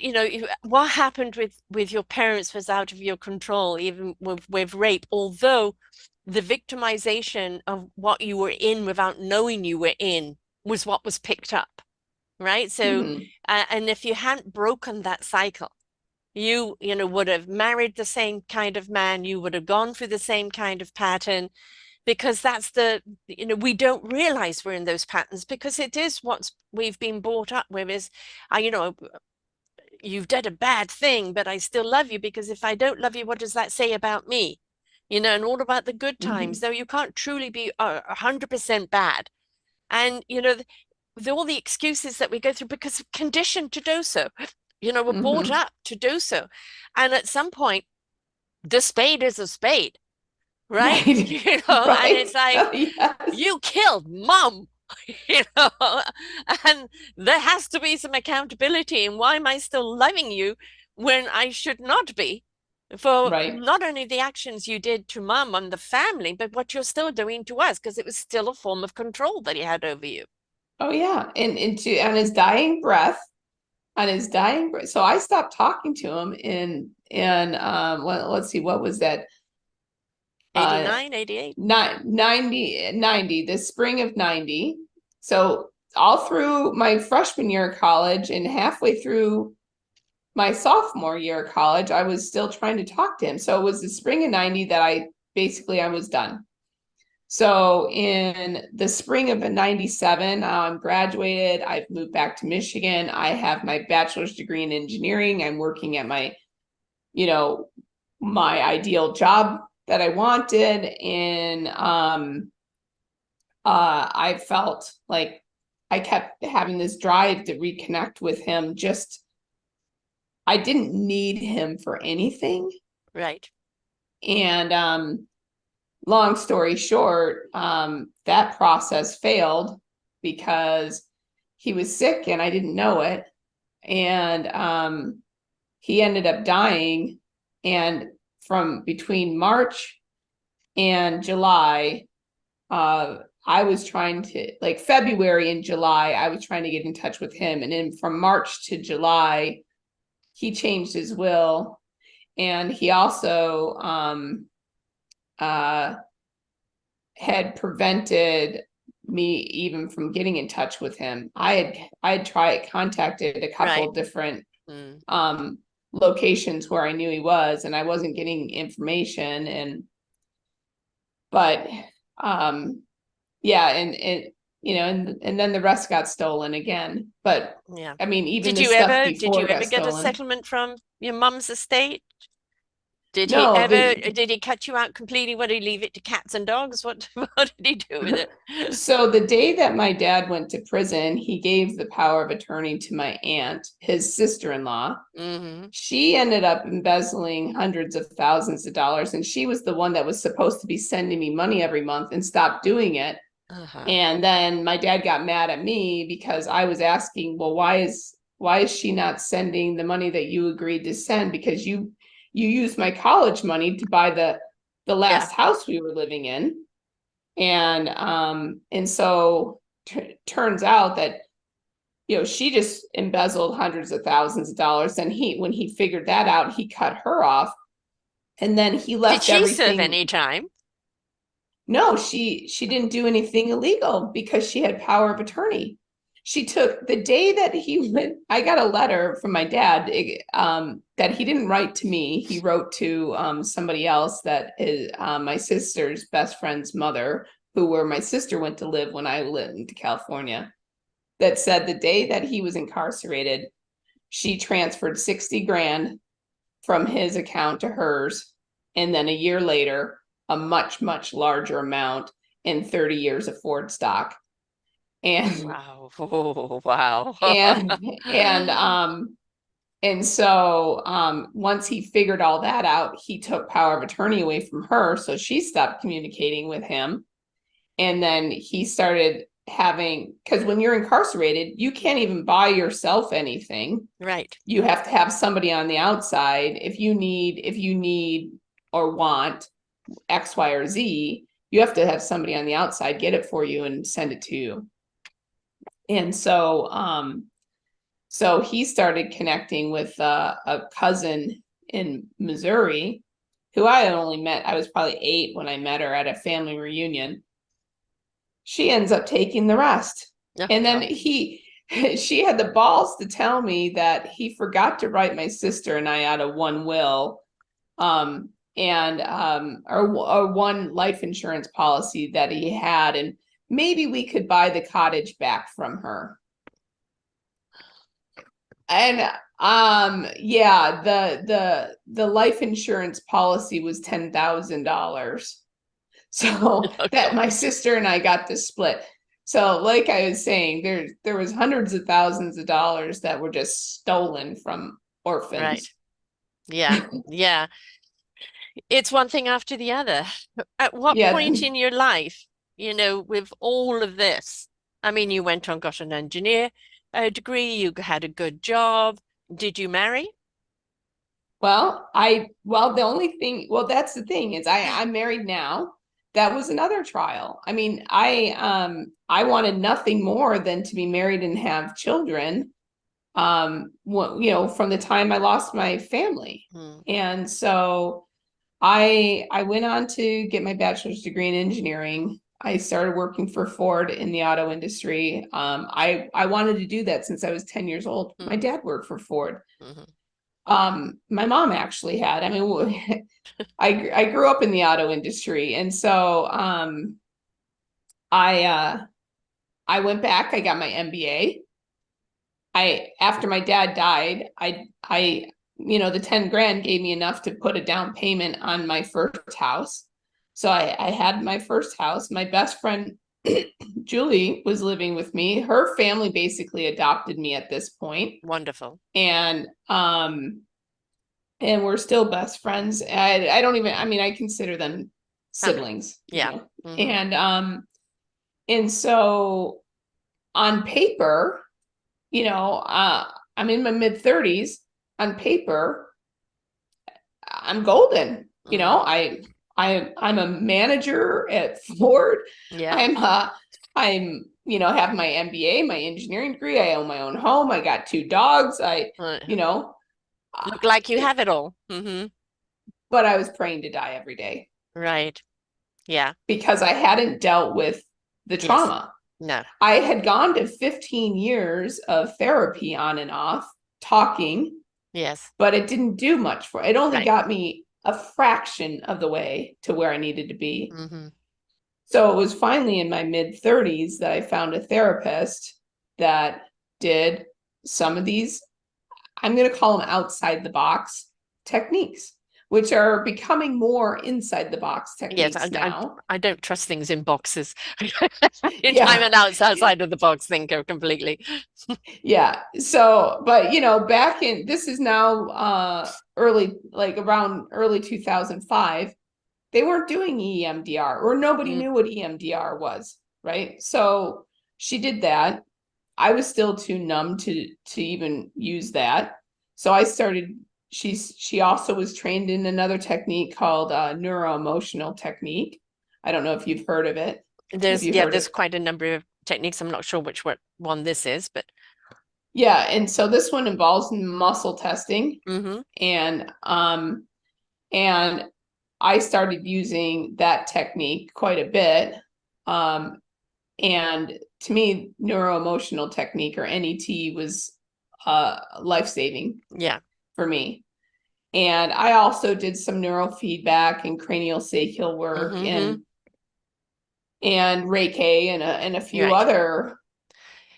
what happened with your parents was out of your control, even with rape, although the victimization of what you were in without knowing you were in was what was picked up, right? So, Mm-hmm. and if you hadn't broken that cycle, you would have married the same kind of man, you would have gone through the same kind of pattern, because that's we don't realize we're in those patterns because it is what we've been brought up with is, you've done a bad thing, but I still love you, because if I don't love you, what does that say about me? And all about the good times, Mm-hmm. though you can't truly be 100% bad. And, all the excuses that we go through because of conditioned to do so, we're brought Mm-hmm. up to do so. And at some point, the spade is a spade, right? Right. And Right. it's like, Yes. you killed mom, you know, and there has to be some accountability. And why am I still loving you when I should not be? For Right. not only the actions you did to mom and the family, but what you're still doing to us, because it was still a form of control that he had over you. Oh yeah. And to on his dying breath, So I stopped talking to him well, let's see, what was that? Uh 89, 88. 90, the spring of 90. So all through my freshman year of college and halfway through my sophomore year of college, I was still trying to talk to him. So it was the spring of 90 that I was done. So in the spring of 97, I'm graduated. I've moved back to Michigan. I have my bachelor's degree in engineering. I'm working at my, my ideal job that I wanted. And I felt like I kept having this drive to reconnect with him. I didn't need him for anything. Right. And long story short, that process failed because he was sick and I didn't know it. And he ended up dying. And from between March and July, I was trying to, like February and July, I was trying to get in touch with him. And then from March to July, he changed his will. And he also had prevented me even from getting in touch with him. I had contacted a couple Right. different locations where I knew he was, and I wasn't getting information. But yeah, and then the rest got stolen again. But Yeah. I mean, even Did the you stuff ever did before you ever got get a stolen. settlement from your mum's estate? No, Did he cut you out completely? Would he leave it to cats and dogs? What did he do with it? so the day that my dad went to prison, he gave the power of attorney to my aunt, his sister-in-law. Mm-hmm. She ended up embezzling hundreds of thousands of dollars, and she was the one that was supposed to be sending me money every month and stopped doing it. Uh-huh. And then my dad got mad at me because I was asking, well, why is she not sending the money that you agreed to send? Because you used my college money to buy the Yeah. last house we were living in. And so turns out that she just embezzled hundreds of thousands of dollars. And when he figured that out, he cut her off. And then he Did left she serve everything. any time? No, she didn't do anything illegal because she had power of attorney. She took the day that he went. I got a letter from my dad that he didn't write to me. He wrote to somebody else that is my sister's best friend's mother, where my sister went to live when I lived in California. That said, the day that he was incarcerated, she transferred 60 grand from his account to hers, and then a year later, a much, much larger amount in 30 years of Ford stock. And Wow. Oh, wow. and and and so once he figured all that out, he took power of attorney away from her, so she stopped communicating with him. And then he started having, because when you're incarcerated, you can't even buy yourself anything. Right. You have to have somebody on the outside. If you need or want X, Y, or Z, you have to have somebody on the outside get it for you and send it to you. And so he started connecting with a cousin in Missouri who I only met. I was probably 8 when I met her at a family reunion. She ends up taking the rest. Oh, And then God. she had the balls to tell me that he forgot to write my sister and I out of one will, or one life insurance policy that he had, and maybe we could buy the cottage back from her. And yeah, the life insurance policy was $10,000. So Oh, that my God. sister and I got to split. So like I was saying, there was hundreds of thousands of dollars that were just stolen from Right. orphans. Yeah. Yeah. It's one thing after the other. At what Yeah. point in your life, with all of this, I mean, you went on, got an engineer degree, you had a good job. Did you marry? The only thing, that's the thing is I'm married now. That was another trial. I mean, I wanted nothing more than to be married and have children. From the time I lost my family. Hmm. And so I went on to get my bachelor's degree in engineering. I started working for Ford in the auto industry. I wanted to do that since I was 10 years old. My Mm-hmm. dad worked for Ford. Mm-hmm. My mom actually had. I mean, I grew up in the auto industry, and so I I went back. I got my MBA. I after my dad died, I the 10 grand gave me enough to put a down payment on my first house. So I had my first house. My best friend Julie was living with me. Her family basically adopted me at this point. Wonderful. And we're still best friends. I don't even, I mean, I consider them Family. siblings, you Yeah. know. Mm-hmm. And so on paper, I'm in my mid 30s. On paper, I'm golden. Mm-hmm. I'm a manager at Ford. Yeah. I'm have my MBA, my engineering degree. I own my own home. I got 2 dogs. Uh, You know, Look like you have it all. Mm-hmm. but I was praying to die every day Right. Yeah. because I hadn't dealt with the Yes. trauma. No. I had gone to 15 years of therapy on and off, talking, Yes. but it didn't do much for it. It only Right. got me a fraction of the way to where I needed to be. Mm-hmm. So it was finally in my mid 30s that I found a therapist that did some of these, I'm going to call them outside the box techniques, which are becoming more inside the box Yes. techniques now. I don't trust things in boxes. I'm Yeah. an outside of the box thinker completely. Yeah. So, but back in this is now early, like around early 2005, they weren't doing EMDR or nobody Mm. knew what EMDR was, right? So she did that. I was still too numb to even use that. So I started she also was trained in another technique called neuro emotional technique. I don't know if you've heard of it. Have you heard There's it? quite a number of techniques. I'm not sure one this is, but Yeah, and so this one involves muscle testing mm-hmm. and and I started using that technique quite a bit. And to me, neuro emotional technique or NET was life saving Yeah. for me. And I also did some neurofeedback and cranial sacral work Mm-hmm. and Reiki and a You're few right. other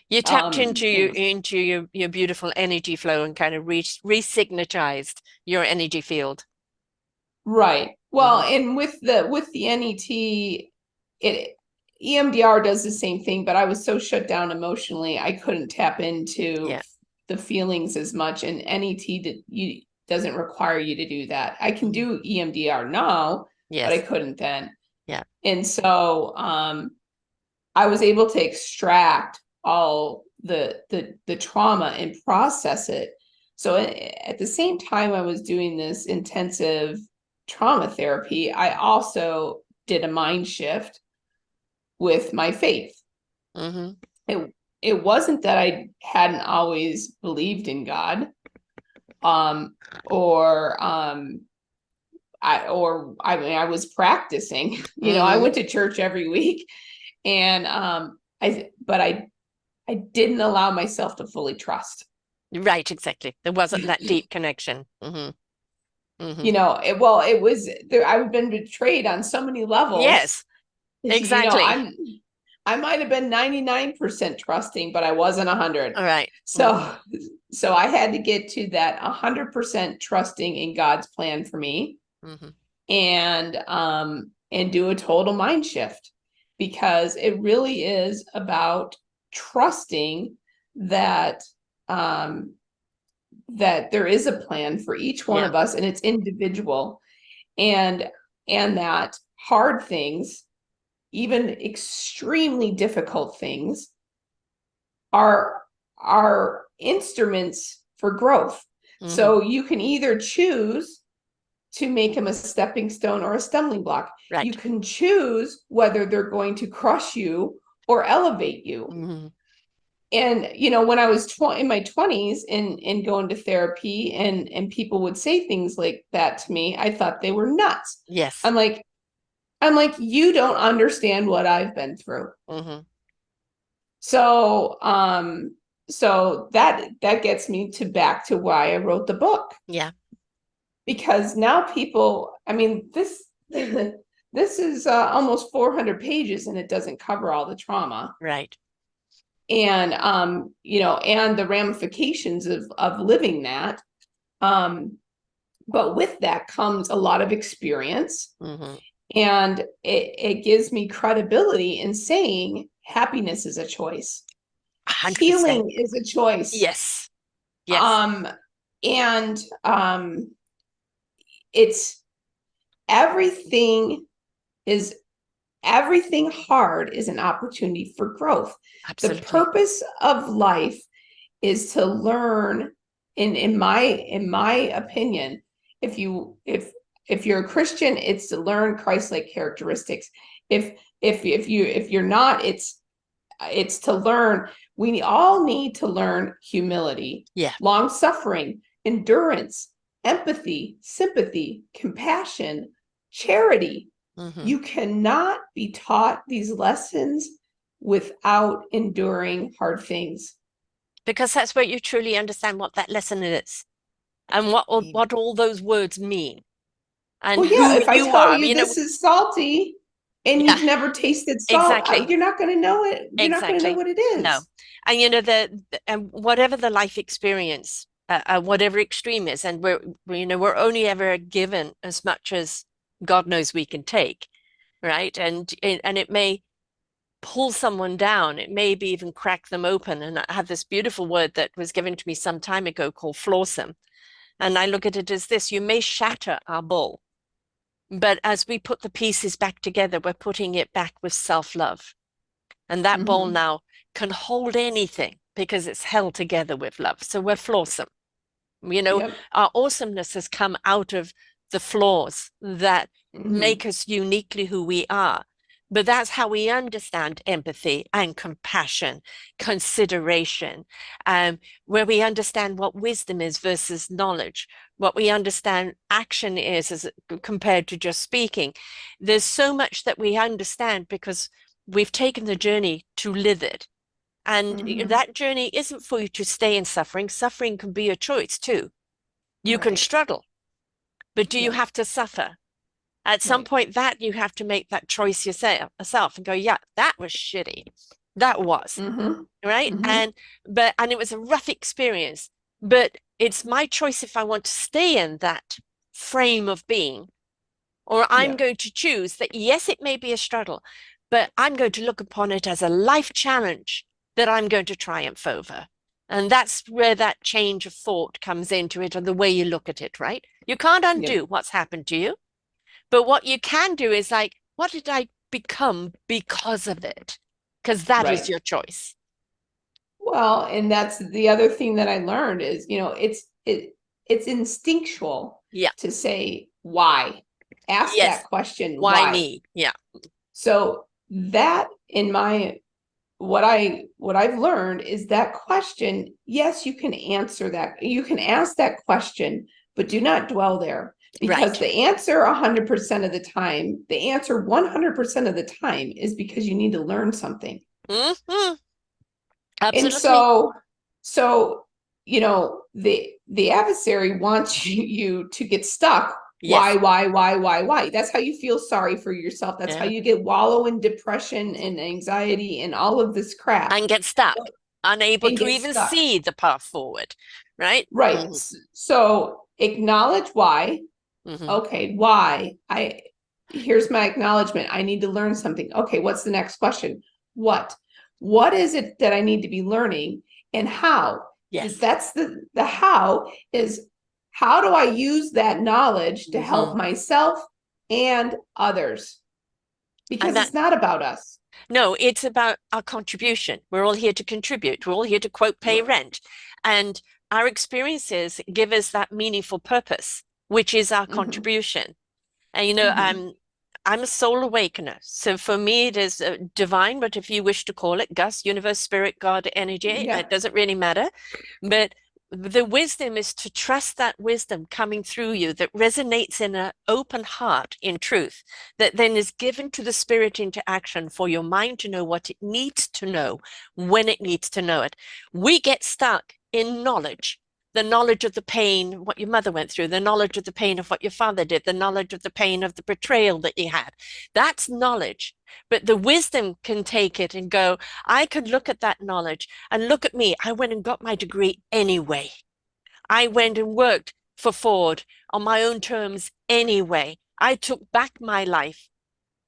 You tapped into things. your beautiful energy flow and kind of resignatized your energy field. Right. Well, Mm-hmm. and with the NET, it EMDR does the same thing, but I was so shut down emotionally, I couldn't tap into Yeah. the feelings as much. And NET doesn't require you to do that. I can Mm-hmm. do EMDR now, but I Yes. couldn't then. Yeah. And so I was able to extract all the trauma and process it. So at the same time I was doing this intensive trauma therapy, I also did a mind shift with my faith. Mm-hmm. It wasn't that I hadn't always believed in God, um, or I mean I was practicing. I Mm-hmm. went to church every week, and I didn't allow myself to fully trust. Right, exactly. There wasn't that deep connection. Mm-hmm. Mm-hmm. It was there. I've been betrayed on so many levels. Yes, You know, exactly. I'm I might have been 99% trusting, but I wasn't 100. All right. Mm-hmm. So I had to get to that 100% trusting in God's plan for me, Mm-hmm. and do a total mind shift, because it really is about trusting that um that there is a plan for each one Yeah. of us, and it's individual, and that hard things, even extremely difficult things, are instruments for growth. Mm-hmm. So you can either choose to make them a stepping stone or a stumbling block. You Right. can choose whether they're going to crush you or elevate you. Mm-hmm. And when I was in my 20s and going to therapy, and people would say things like that to me, I thought they were nuts. Yes. I'm like, I'm like, you don't understand what I've been through. Hmm. So, so that gets me to back to why I wrote the book, Yeah, because now people, I mean, this this is almost 400 pages, and it doesn't cover all the trauma right. and and the ramifications of living that. Um, but with that comes a lot of experience, Hmm. and it gives me credibility in saying happiness is a choice, 100%. healing is a choice. Yes. Yes. um and it's everything is everything hard is an opportunity for growth. The Absolutely. purpose of life is to learn, in my opinion, if you if you're a Christian, it's to learn Christ-like characteristics. If you're not, it's to learn. We all need to learn humility, Yeah. long suffering, endurance, empathy, sympathy, compassion, charity. Hmm. You cannot be taught these lessons without enduring hard things. Because that's where you truly understand what that lesson is and what all those words mean and Well, yeah, who if I you tell are. you this is salty and Yeah, you've never tasted salt, exactly. you're not going to know it. You're not going to know Exactly. what it No. is. And and whatever the life experience, whatever extreme is, and we're only ever given as much as God knows we can take, right? And it may pull someone down. It maybe even crack them open. And I have this beautiful word that was given to me some time ago called flawsome. And I look at it as this: you may shatter our bowl, but as we put the pieces back together, we're putting it back with self-love. And that bowl Mm-hmm. now can hold anything because it's held together with love. So we're flawsome. You know, Yep. our awesomeness has come out of the flaws that Mm-hmm. make us uniquely who we are. But that's how we understand empathy and compassion, consideration, where we understand what wisdom is versus knowledge, what we understand action is as compared to just speaking. There's so much that we understand because we've taken the journey to live it. And Mm-hmm. that journey isn't for you to stay in suffering. Suffering can be a choice too. You can Right. struggle, but do you Yep. have to suffer? At some Right. point, that you have to make that choice yourself and go, yeah, that was shitty. That was, Mm-hmm. right? Mm-hmm. And it was a rough experience, but it's my choice if I want to stay in that frame of being, or I'm Yep. going to choose that, yes, it may be a struggle, but I'm going to look upon it as a life challenge that I'm going to triumph over. And that's where that change of thought comes into it and the way you look at it, right? You can't Yep. undo what's happened to you, but what you can do is like, what did I become because of it? Because that is Right. your choice. Well, and that's the other thing that I learned is, it's instinctual Yeah. to say why. Ask that Yes. question, Why why. me? Yeah. So that in my what I've learned is that question, yes, you can answer that. You can ask that question, but do not dwell there, because Right. the answer 100% of the time, the answer 100% of the time is because you need to learn something. Hmm. And Absolutely. so the adversary wants you to get stuck. Yes. Why? That's how you feel sorry for yourself. That's how Yeah. you get wallow in depression and anxiety and all of this crap, And get stuck, unable and to get even stuck. see the path forward, right? Right. Hmm. So acknowledge why. Hmm. Okay, why? Here's my acknowledgement. I need to learn something. Okay, what's the next question? What? What is it that I need to be learning, and how? Yes. That's the how is, how do I use that knowledge to Hmm. help myself and others? And Because that, it's not about us. no, it's about our contribution. We're all here to contribute. We're all here to quote, pay Right. rent. And our experiences give us that meaningful purpose, which is our Mm-hmm. contribution. And Mm-hmm. I'm a soul awakener. So for me, it is divine, but if you wish to call it Gus, universe, spirit, God, energy, it Yep. doesn't really matter. But The wisdom is to trust that wisdom coming through you that resonates in an open heart in truth, that then is given to the spirit into action for your mind to know what it needs to know when it needs to know it. We get stuck in knowledge. The knowledge of the pain, what your mother went through, the knowledge of the pain of what your father did, the knowledge of the pain of the betrayal that you had. That's knowledge. But the wisdom can take it and go, I could look at that knowledge and look at me. I went and got my degree anyway. I went and worked for Ford on my own terms anyway. I took back my life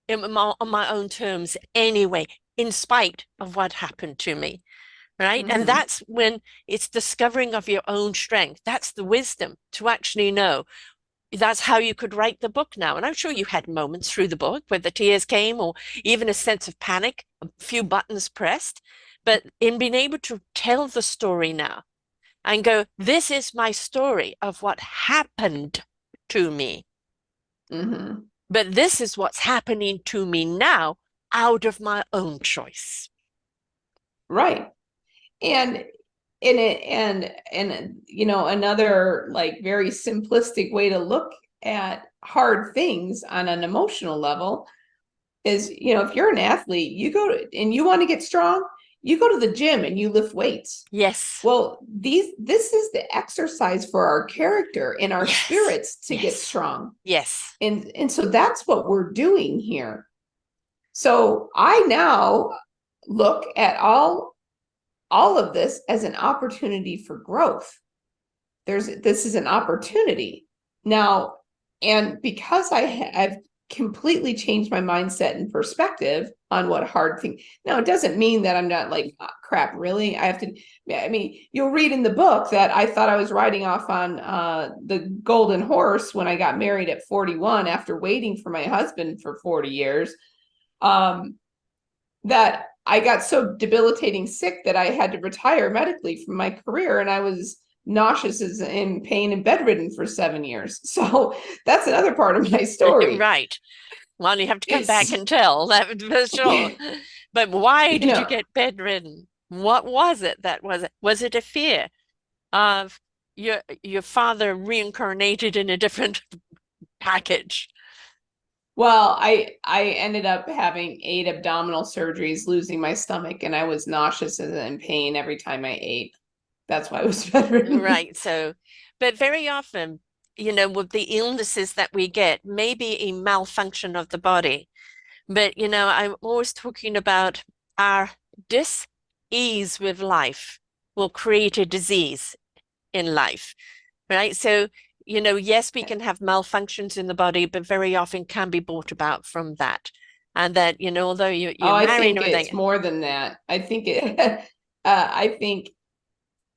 on my own terms anyway, in spite of what happened to me. Right. And Mm-hmm. that's when it's discovering of your own strength. That's the wisdom to actually know. That's how you could write the book now. And I'm sure you had moments through the book where the tears came or even a sense of panic, a few buttons pressed. But in being able to tell the story now and go, this is my story of what happened to me. Mm-hmm. But this is what's happening to me now out of my own choice. Right. And in it and you know, another like very simplistic way to look at hard things on an emotional level is, you know, if you're an athlete, you go to and you want to get strong, you go to the gym and you lift weights. Yes. Well, this is the exercise for our character and our Yes. spirits to get Yes. strong. Yes. And so that's what we're doing here. So I now look at all of this as an opportunity for growth. This is an opportunity now, and because I've completely changed my mindset and perspective on what hard thing. Now it doesn't mean that I'm not like, oh, crap, really I have to. I mean, you'll read in the book that I thought I was riding off on the golden horse when I got married at 41 after waiting for my husband for 40 years. That I got so debilitating sick that I had to retire medically from my career, and I was nauseous and in pain and bedridden for 7 years. So that's another part of my story. Right. Well, you have to come back It's, and tell that for sure. But why you did you know, get bedridden? What was it that was it? Was it a fear of your father reincarnated in a different package? well, I ended up having 8 abdominal surgeries, losing my stomach, and I was nauseous and in pain every time I ate. That's why I was bedridden. Right. So, but very often, with the illnesses that we get, maybe a malfunction of the body. But, I'm always talking about our dis-ease with life will create a disease in life, right? So, yes, we can have malfunctions in the body, but very often can be brought about from that. And that, although Oh, you're I married and think it's everything, more than that. I think it I think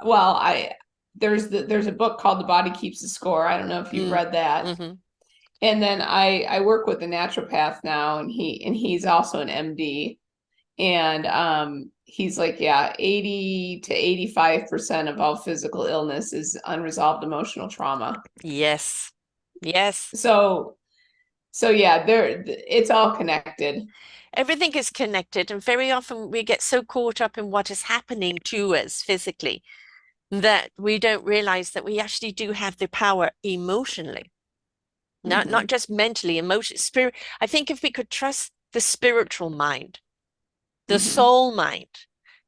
well, I there's a book called The Body Keeps the Score. I don't know if you've mm, read that. hmm And then I work with a naturopath now, and he's also an MD. And he's like, yeah, 80 to 85% of all physical illness is unresolved emotional trauma. yes, yes. So yeah, there it's all connected. Everything is connected, and very often we get so caught up in what is happening to us physically that we don't realize that we actually do have the power emotionally, not Mm-hmm. just mentally, emotion, spirit. I think if we could trust the spiritual mind, the Mm-hmm. soul mind,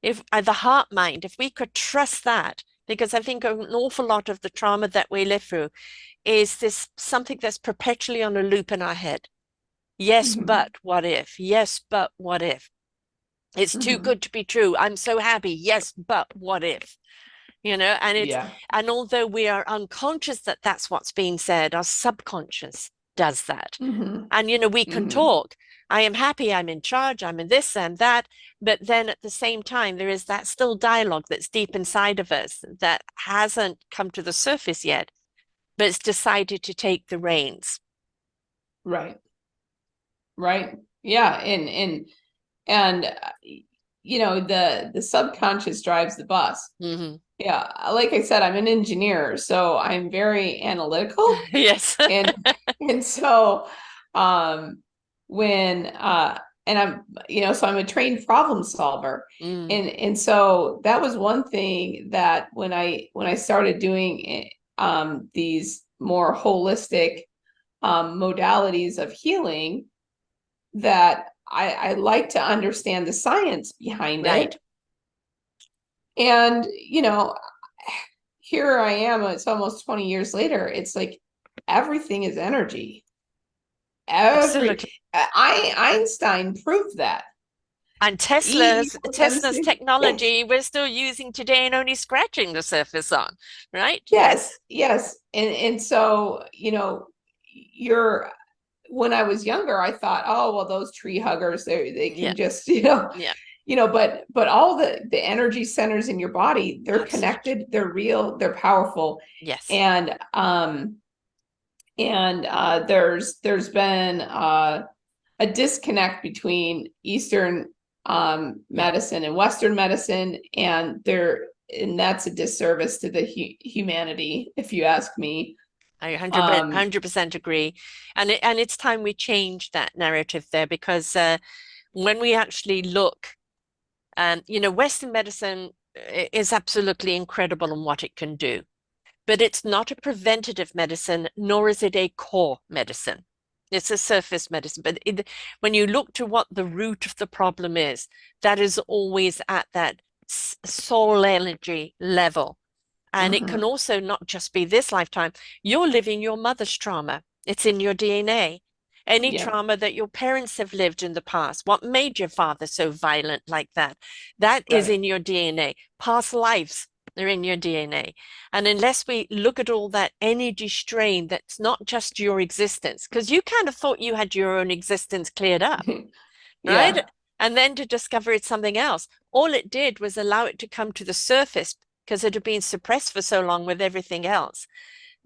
if the heart mind, if we could trust that, because I think an awful lot of the trauma that we live through is this something that's perpetually on a loop in our head. Yes, Mm-hmm. but what if? Yes, but what if? It's too Mm-hmm. good to be true. I'm so happy. Yes, but what if? Yeah. And although we are unconscious that that's what's being said, our subconscious does that. Mm-hmm. And, we can Mm-hmm. talk. I am happy, I'm in charge, I'm in this and that. But then at the same time, there is that still dialogue that's deep inside of us that hasn't come to the surface yet, but it's decided to take the reins. Right. Right. Yeah. And you know, the subconscious drives the bus. Hmm Yeah, like I said, I'm an engineer, so I'm very analytical. Yes. And and so um when and I'm, so I'm a trained problem solver. Mm, And so that was one thing that when I started doing these more holistic modalities of healing, that I like to understand the science behind right. it. And, here I am, it's almost 20 years later. It's like everything is energy. Absolutely. Einstein proved that. And E equals Tesla's MC. Yes, technology we're still using today and only scratching the surface on, right? yes, yes. And so, you're when I was younger, I thought, oh well, those tree huggers, they Yeah, can just, yeah, but all the energy centers in your body, they're absolutely. connected, they're real, they're powerful. Yes. And there's been a disconnect between Eastern Yeah. medicine and Western medicine, and that's a disservice to the humanity, if you ask me. I Um, 100% agree. And it's time we change that narrative there because when we actually look, Western medicine is absolutely incredible in what it can do, but it's not a preventative medicine, nor is it a core medicine. It's a surface medicine. But when you look to what the root of the problem is, that is always at that soul energy level. And it can mhm, also not just be this lifetime. You're living your mother's trauma. It's in your DNA. Any yeah, trauma that your parents have lived in the past, what made your father so violent like that? That is right. in your DNA. Past lives are in your DNA. And unless we look at all that energy strain, that's not just your existence, because you kind of thought you had your own existence cleared up, right? Yeah, And then to discover it's something else. All it did was allow it to come to the surface because it had been suppressed for so long with everything else.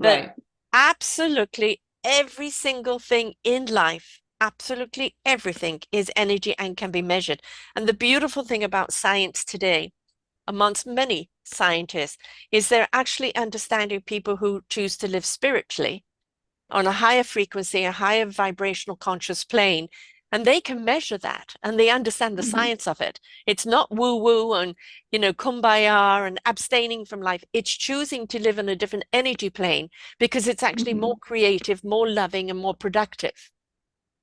That right. absolutely every single thing in life, absolutely everything is energy and can be measured. And the beautiful thing about science today, amongst many scientists, is they're actually understanding people who choose to live spiritually on a higher frequency, a higher vibrational conscious plane. And they can measure that and they understand the Mhm, science of it. It's not woo woo and, kumbaya and abstaining from life. It's choosing to live in a different energy plane because it's actually more mhm, creative, more loving, and more productive.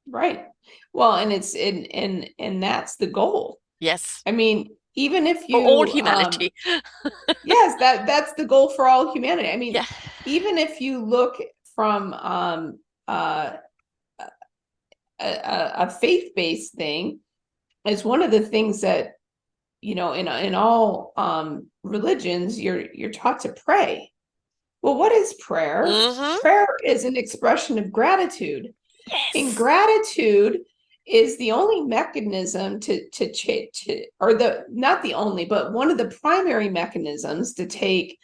right. Well, and it's and that's the goal. Yes, I mean, even if for all you humanity. yes, that's the goal for all humanity. I mean, Yeah. even if you look from a faith-based thing, it's one of the things that, in all religions, you're taught to pray. Well, what is prayer? Hmm. Prayer is an expression of gratitude. And Yes. gratitude is the only mechanism or the not the only, but one of the primary mechanisms to take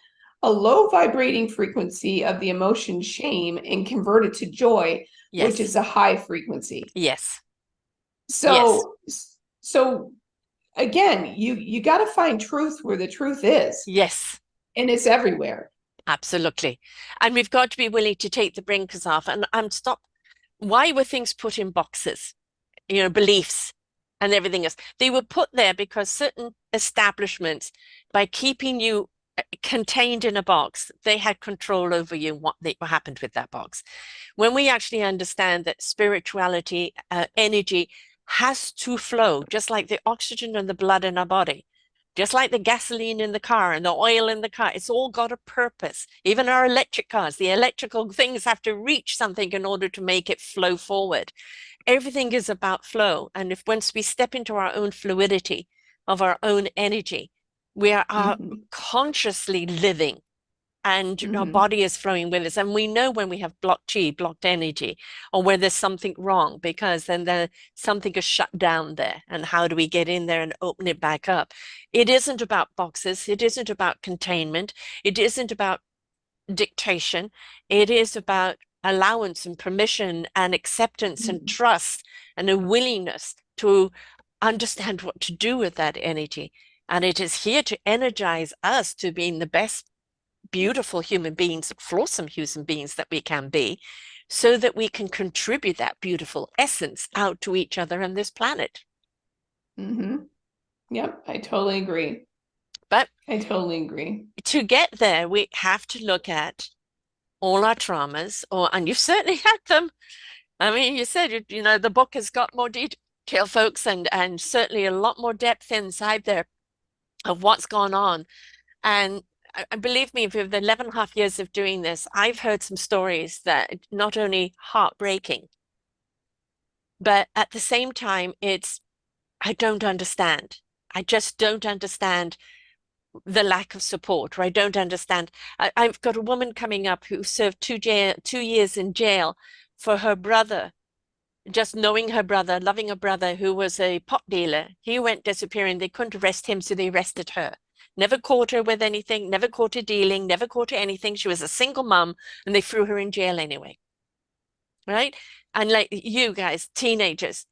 a low vibrating frequency of the emotion shame and convert it to joy, which Yes. is a high frequency. Yes. Yes. So so again, you got to find truth where the truth is, Yes. and it's everywhere. Absolutely. And we've got to be willing to take the blinkers off and stop. Why were things put in boxes? Beliefs and everything else. They were put there because certain establishments, by keeping you contained in a box, they had control over you, what happened with that box. When we actually understand that spirituality, energy has to flow, just like the oxygen and the blood in our body, just like the gasoline in the car and the oil in the car, it's all got a purpose. Even our electric cars, the electrical things have to reach something in order to make it flow forward. Everything is about flow. And if once we step into our own fluidity of our own energy, we are Mm-hmm. consciously living and our Mm-hmm. body is flowing with us. And we know when we have blocked chi, blocked energy, or where there's something wrong, because then something is shut down there. And how do we get in there and open it back up? It isn't about boxes. It isn't about containment. It isn't about dictation. It is about allowance and permission and acceptance and Mm-hmm. trust and a willingness to understand what to do with that energy. And it is here to energize us to being the best beautiful human beings, flawsome human beings that we can be, so that we can contribute that beautiful essence out to each other on this planet. Mm-hmm. Yep, I totally agree. But I totally agree. to get there, we have to look at all our traumas, and you've certainly had them. I mean, you said, the book has got more detail, folks, and certainly a lot more depth inside there of what's gone on. And believe me, for the 11 and a half years of doing this, I've heard some stories that not only heartbreaking, but at the same time, I don't understand. I just don't understand the lack of support, or I don't understand. I've got a woman coming up who served 2 years in jail for her brother, just knowing her brother, loving her brother, who was a pot dealer. He went disappearing. They couldn't arrest him, so they arrested her. Never caught her with anything, never caught her dealing, never caught her anything. She was a single mom, and they threw her in jail anyway. Right? And like you guys, teenagers,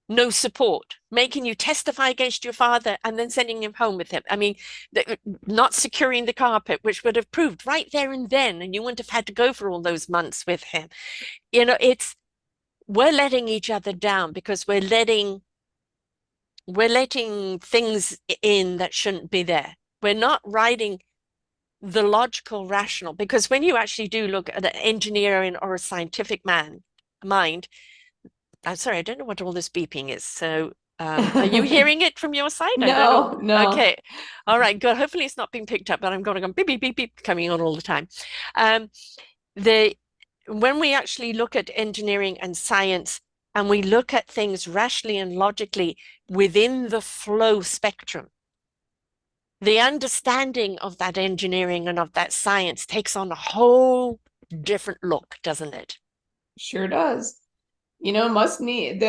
no support, making you testify against your father and then sending him home with him. I mean, not securing the carpet, which would have proved right there and then, and you wouldn't have had to go for all those months with him. We're letting each other down because we're letting things in that shouldn't be there. We're not riding the logical, rational, because when you actually do look at an engineering or a scientific mind, I'm sorry, I don't know what all this beeping is. So, are you hearing it from your side? I don't know. No, no. Okay. All right, good. Hopefully it's not being picked up, but I'm going to go beep, beep, beep, beep coming on all the time. Um, the When we actually look at engineering and science and we look at things rationally and logically within the flow spectrum, the understanding of that engineering and of that science takes on a whole different look, doesn't it? Sure does. Must need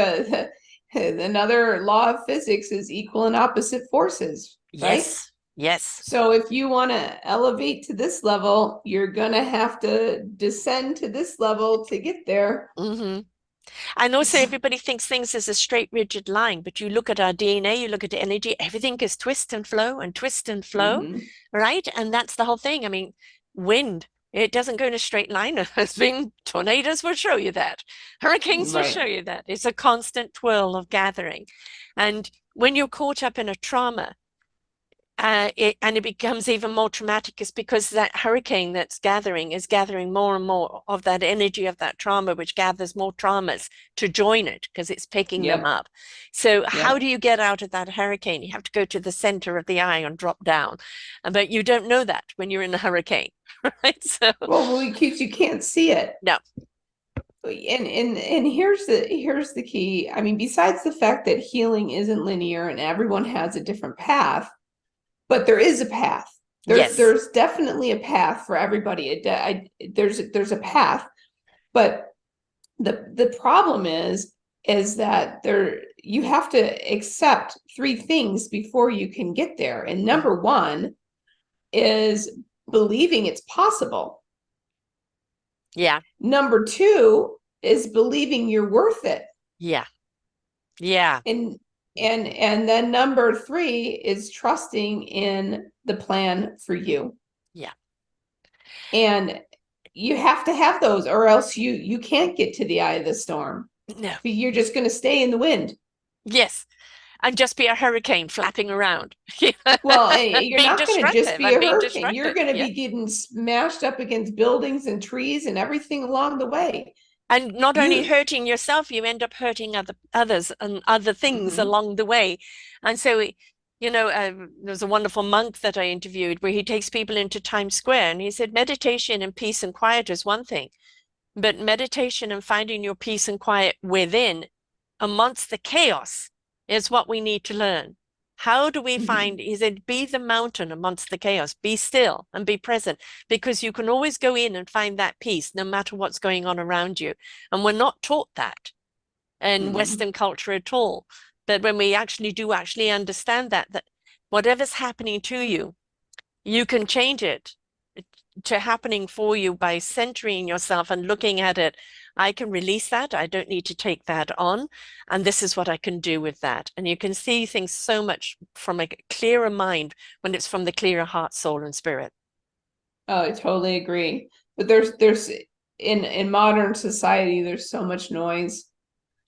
another law of physics is equal and opposite forces, right? Yes, yes. So if you want to elevate to this level, you're gonna have to descend to this level to get there. Mm-hmm. And also, everybody thinks things is a straight, rigid line, but you look at our DNA, you look at the energy, everything is twist and flow, Mm-hmm. right? And that's the whole thing. I mean, wind, it doesn't go in a straight line. As being tornadoes will show you that. Hurricanes will show Right. you that. It's a constant twirl of gathering. And when you're caught up in a trauma, and it becomes even more traumatic is because that hurricane that's gathering is gathering more and more of that energy of that trauma, which gathers more traumas to join it because it's picking them Yep. up. So how Yep. do you get out of that hurricane? You have to go to the center of the eye and drop down. But you don't know that when you're in a hurricane, right? So Well, because you can't see it. no, And here's the key. I mean, besides the fact that healing isn't linear and everyone has a different path, but there is a path. yes, There's definitely a path for everybody. There's a path, but the problem is that you have to accept three things before you can get there. And number one is believing it's possible. yeah, Number two is believing you're worth it. yeah, yeah, And and then number three is trusting in the plan for you. yeah, And you have to have those, or else you can't get to the eye of the storm. no, You're just going to stay in the wind. yes. And just be a hurricane flapping around. Well, you're Being not going to just destructive be and a being hurricane. You're destructive. going to Yeah. be getting smashed up against buildings and trees and everything along the way. And not only You, hurting yourself, you end up hurting others and other things mm-hmm, along the way. And so, there's a wonderful monk that I interviewed where he takes people into Times Square and he said, meditation and peace and quiet is one thing, but meditation and finding your peace and quiet within amongst the chaos is what we need to learn. How do we mm-hmm, find, he said, be the mountain amongst the chaos, be still and be present, because you can always go in and find that peace no matter what's going on around you. And we're not taught that in mm-hmm, Western culture at all. But when we actually understand that whatever's happening to you, you can change it to happening for you by centering yourself and looking at it. I can release that. I don't need to take that on. And this is what I can do with that. And you can see things so much from a clearer mind when it's from the clearer heart, soul, and spirit. Oh, I totally agree. But there's in modern society, there's so much noise.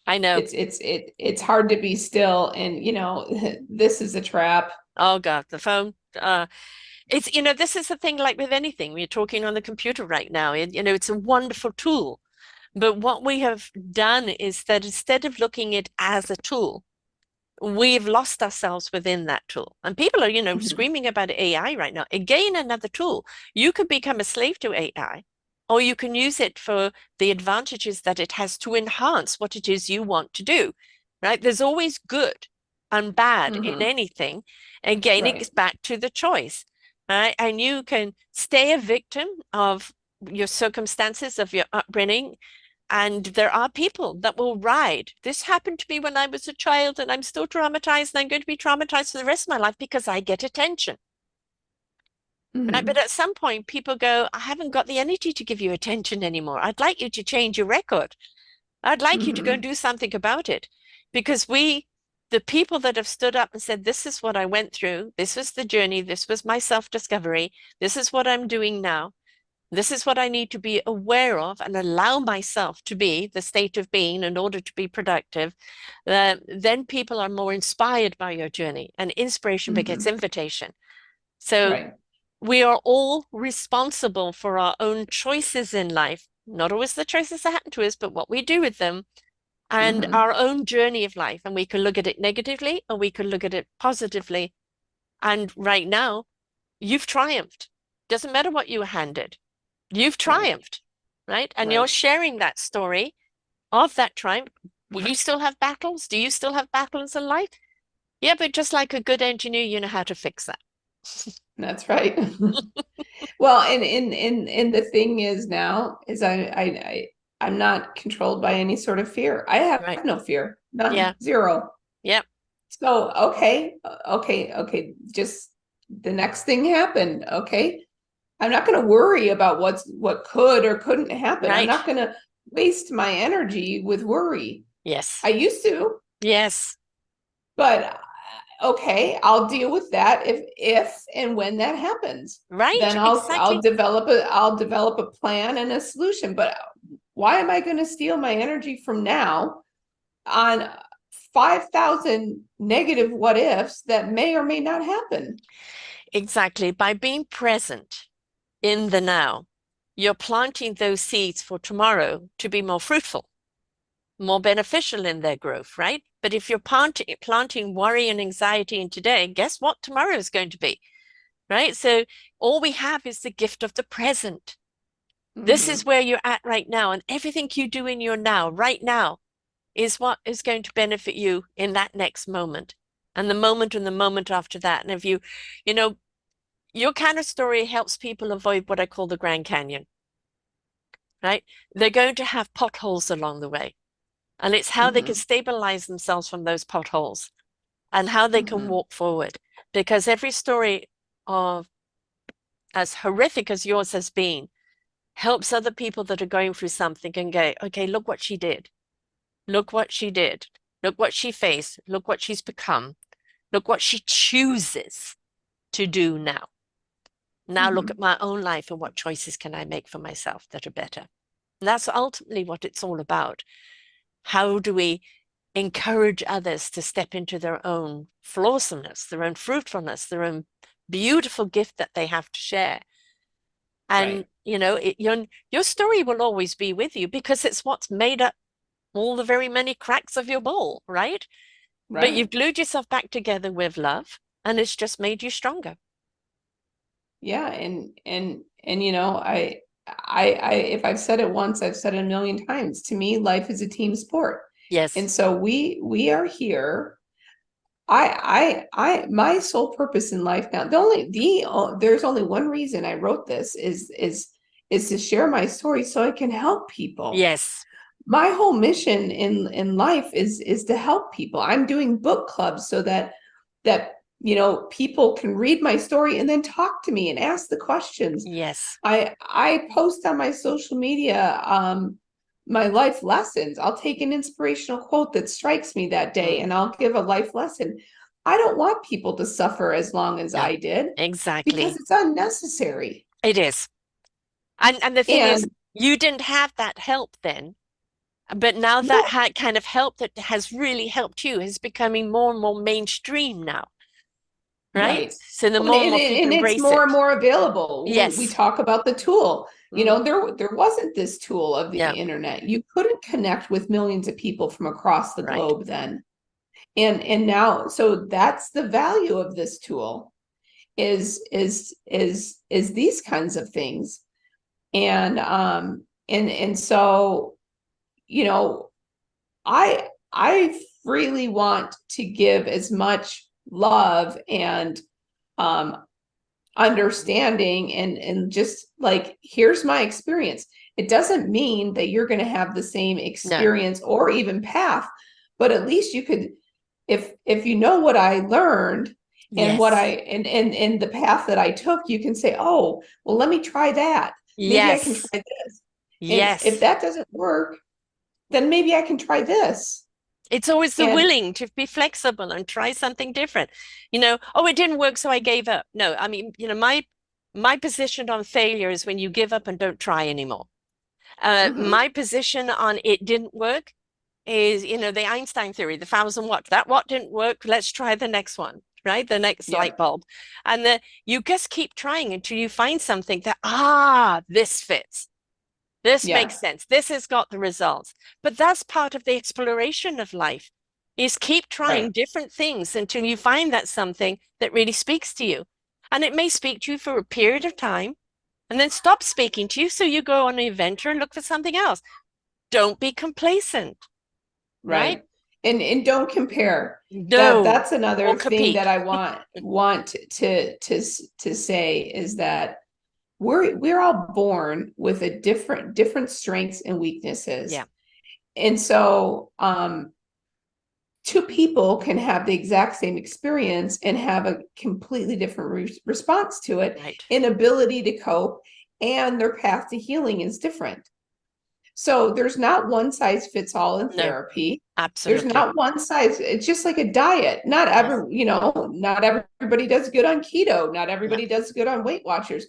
I know. It's hard to be still, and this is a trap. Oh God, the phone. It's, this is the thing, like with anything, we're talking on the computer right now. It's a wonderful tool. But what we have done is that instead of looking at it as a tool, we've lost ourselves within that tool. And people are, Mhm. screaming about AI right now. Again, another tool. You could become a slave to AI, or you can use it for the advantages that it has to enhance what it is you want to do, right? There's always good and bad in Mhm. anything. Again, it Right. gets back to the choice, right? And you can stay a victim of your circumstances, of your upbringing, and there are people that will ride. This happened to me when I was a child, and I'm still traumatized, and I'm going to be traumatized for the rest of my life because I get attention. Right? But Mhm. at some point, people go, I haven't got the energy to give you attention anymore. I'd like you to change your record. I'd like you to go and Mhm. do something about it. Because the people that have stood up and said, this is what I went through, this was the journey, this was my self-discovery, this is what I'm doing now. This is what I need to be aware of and allow myself to be the state of being in order to be productive. Then people are more inspired by your journey, and inspiration begets Mhm. invitation. So Right. we are all responsible for our own choices in life, not always the choices that happen to us, but what we do with them and Mhm. our own journey of life. And we can look at it negatively or we can look at it positively. And right now, you've triumphed. Doesn't matter what you were handed. You've Right. triumphed, right? And you're Right. sharing that story of that triumph. Will you still have battles? Do you still have battles in life? Yeah, but just like a good engineer, you know how to fix that. That's right. Well, and the thing is now is I'm not controlled by any sort of fear. I have Right. no fear. None. Yeah. Zero. Yep. So, okay. Just the next thing happened. Okay. I'm not going to worry about what could or couldn't happen. I'm Right. not going to waste my energy with worry. Yes. I used to, Yes. but okay, I'll deal with that if and when that happens. Right. Then I'll Exactly. develop a plan and a solution. But why am I going to steal my energy from now on 5,000 negative what ifs that may or may not happen? Exactly. By being present in the now, you're planting those seeds for tomorrow to be more fruitful, more beneficial in their growth, right? But if you're planting worry and anxiety in today, guess what tomorrow is going to be, right? So all we have is the gift of the present. This is Mm-hmm. where you're at right now, and everything you do in your now, right now, is what is going to benefit you in that next moment, and the moment after that. And if you know, your kind of story helps people avoid what I call the Grand Canyon, right? They're going to have potholes along the way. And it's how they can Mm-hmm. stabilize themselves from those potholes and how they can Mm-hmm. walk forward. Because every story of as horrific as yours has been helps other people that are going through something and go, okay, look what she did. Look what she did. Look what she faced. Look what she's become. Look what she chooses to do now. Now look Mm-hmm. at my own life and what choices can I make for myself that are better. And that's ultimately what it's all about. How do we encourage others to step into their own flawsomeness, their own fruitfulness, their own beautiful gift that they have to share? And Right. your story will always be with you because it's what's made up all the very many cracks of your bowl, right? But Right. you've glued yourself back together with love, and it's just made you stronger. Yeah. And if I've said it once, I've said it a million times. To me, life is a team sport. Yes. And so we are here. My sole purpose in life now, there's only one reason I wrote this is to share my story so I can help people. Yes. My whole mission in life is to help people. I'm doing book clubs so that people can read my story and then talk to me and ask the questions. Yes. I post on my social media my life lessons. I'll take an inspirational quote that strikes me that day Mm. and I'll give a life lesson. I don't want people to suffer as long as No, I did because exactly. it's unnecessary. It is. And the thing is, And You didn't have that help then, but now that No, kind of help that has really helped you is becoming more and more mainstream now, right? right. So the Well, more and more people and it's embrace more and it. more available. We Yes. talk about the tool. You Mm, know, there wasn't this tool of the yeah, internet. You couldn't connect with millions of people from across the right. globe then. And now, so that's the value of this tool is these kinds of things. And so, you know, I freely want to give as much love and um understanding and just like, here's my experience. It doesn't mean that you're going to have the same No. experience or even path, but at least you could, if you know what I learned and what I Yes. and the path that I took, you can say, oh, well, let me try that. Maybe I can Yes. try this. And if Yes. that doesn't work, then maybe I can try this. It's always the And willing to be flexible and try something different. Oh, it didn't work, so I gave up. No, I mean, my position on failure is when you give up and don't try anymore. mhm, My position on it didn't work is, the Einstein theory, the 1,000 watts. That what didn't work, let's try the next one, right? The next light yep, bulb. And you just keep trying until you find something that, this fits. This yeah, makes sense. This has got the results. But that's part of the exploration of life is keep trying right, different things until you find that something that really speaks to you. And it may speak to you for a period of time and then stop speaking to you. So you go on an adventure and look for something else. Don't be complacent, right? right. And don't compare. No, That's another or thing that compete. I want to say is that we're all born with a different strengths and weaknesses. Yeah, And so two people can have the exact same experience and have a completely different response to it, right. inability to cope, and their path to healing is different. So there's not one size fits all in No, therapy. There's absolutely. not one size. It's just like a diet. Not Yes. every, not everybody does good on keto. Not No. everybody does good on Weight Watchers.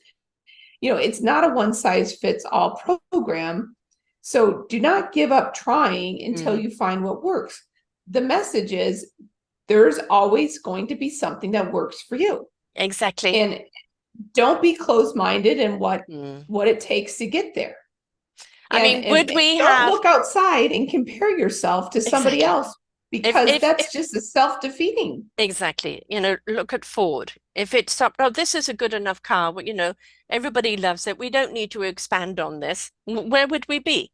It's not a one size fits all program. So do not give up trying until Mm, you find what works. The message is there's always going to be something that works for you. exactly. And don't be closed minded in Mm. what it takes to get there. I and, mean, and would we don't have look outside and compare yourself to somebody exactly else, if because if that's just a self-defeating. exactly, look at Ford. If it stopped, oh, this is a good enough car, well, everybody loves it. We don't need to expand on this. Where would we be?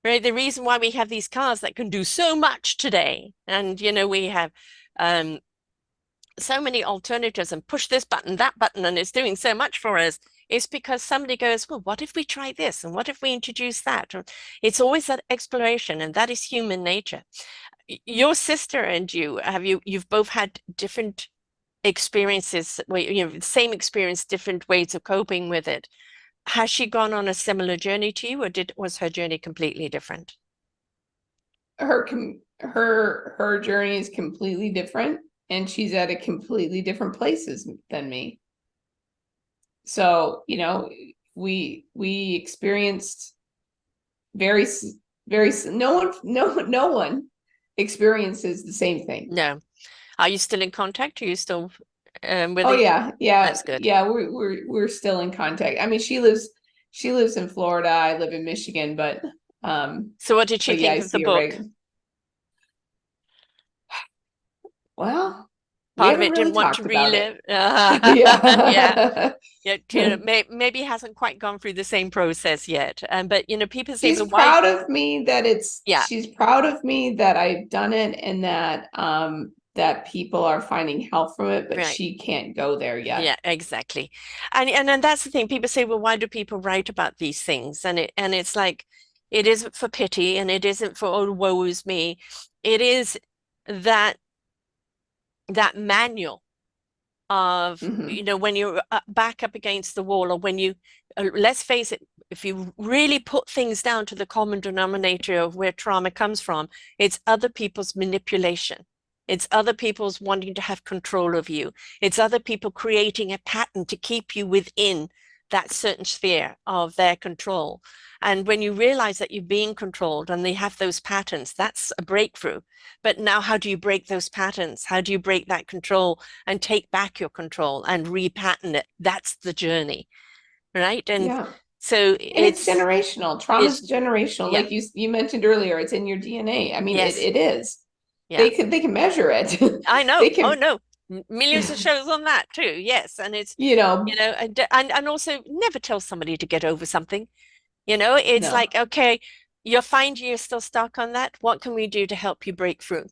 Right? The reason why we have these cars that can do so much today, and we have um so many alternatives and push this button, that button, and it's doing so much for us, is because somebody goes, well, what if we try this? And what if we introduce that? Or it's always that exploration, and that is human nature. Your sister and you've both had different experiences where, same experience, different ways of coping with it. Has she gone on a similar journey to you, or was her journey completely different? Her journey is completely different, and she's at a completely different places than me. So we experienced very very no one experiences the same thing. No. Are you still in contact? Are you still with Oh each? yeah, yeah, That's good. yeah. We're still in contact. I mean, she lives in Florida. I live in Michigan, um, So what did she but yeah, I think of the see her book? regular. Well, we Part of haven't it really didn't want to talked about it. relive. Yeah. Yeah. Yeah, maybe hasn't quite gone through the same process yet. But people say, She's but why? proud of me that Yeah, she's proud of me that I've done it, and that people are finding help from it, but right. she can't go there yet. Yeah, exactly. And then that's the thing. People say, well, why do people write about these things? And it's like it isn't for pity and it isn't for, oh, woe is me. It is that that manual of, Hmm. when you're back up against the wall, or when you, let's face it, if you really put things down to the common denominator of where trauma comes from, it's other people's manipulation. It's other people's wanting to have control of you. It's other people creating a pattern to keep you within that certain sphere of their control. And when you realize that you're being controlled and they have those patterns, that's a breakthrough. But now, how do you break those patterns? How do you break that control and take back your control and repattern it? That's the journey, right? And Yeah. so And it's generational. it's, Trauma's generational. yeah, Like you mentioned earlier, it's in your DNA. I mean, yes, it is. yeah. They can measure it. I They know. Oh can, no, millions of shows on that too. Yes, and it's, you know, and also never tell somebody to get over something. It's no. like, okay, you're finding you're still stuck on that. What can we do to help you break through?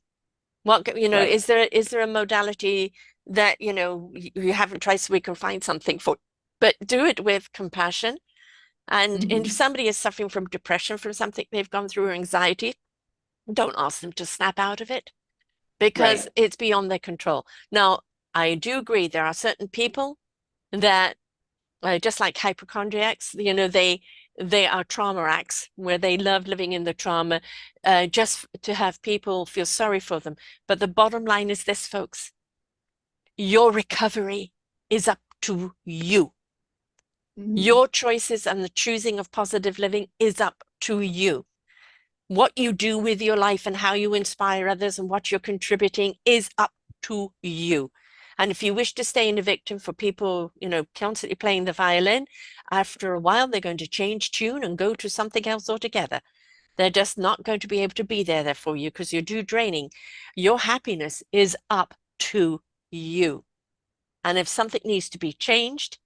Right. Is there a modality that, you haven't tried so we can find something for, but do it with compassion. And if Hmm. somebody is suffering from depression from something they've gone through or anxiety, don't ask them to snap out of it because Right. it's beyond their control. Now, I do agree there are certain people that just like hypochondriacs, they are traumatics where they love living in the trauma just to have people feel sorry for them. But the bottom line is this, folks, your recovery is up to you. Hmm. Your choices and the choosing of positive living is up to you. What you do with your life and how you inspire others and what you're contributing is up to you. And if you wish to stay in a victim for people, constantly playing the violin, after a while, they're going to change tune and go to something else altogether. They're just not going to be able to be there for you because you're too draining. Your happiness is up to you. And if something needs to be changed,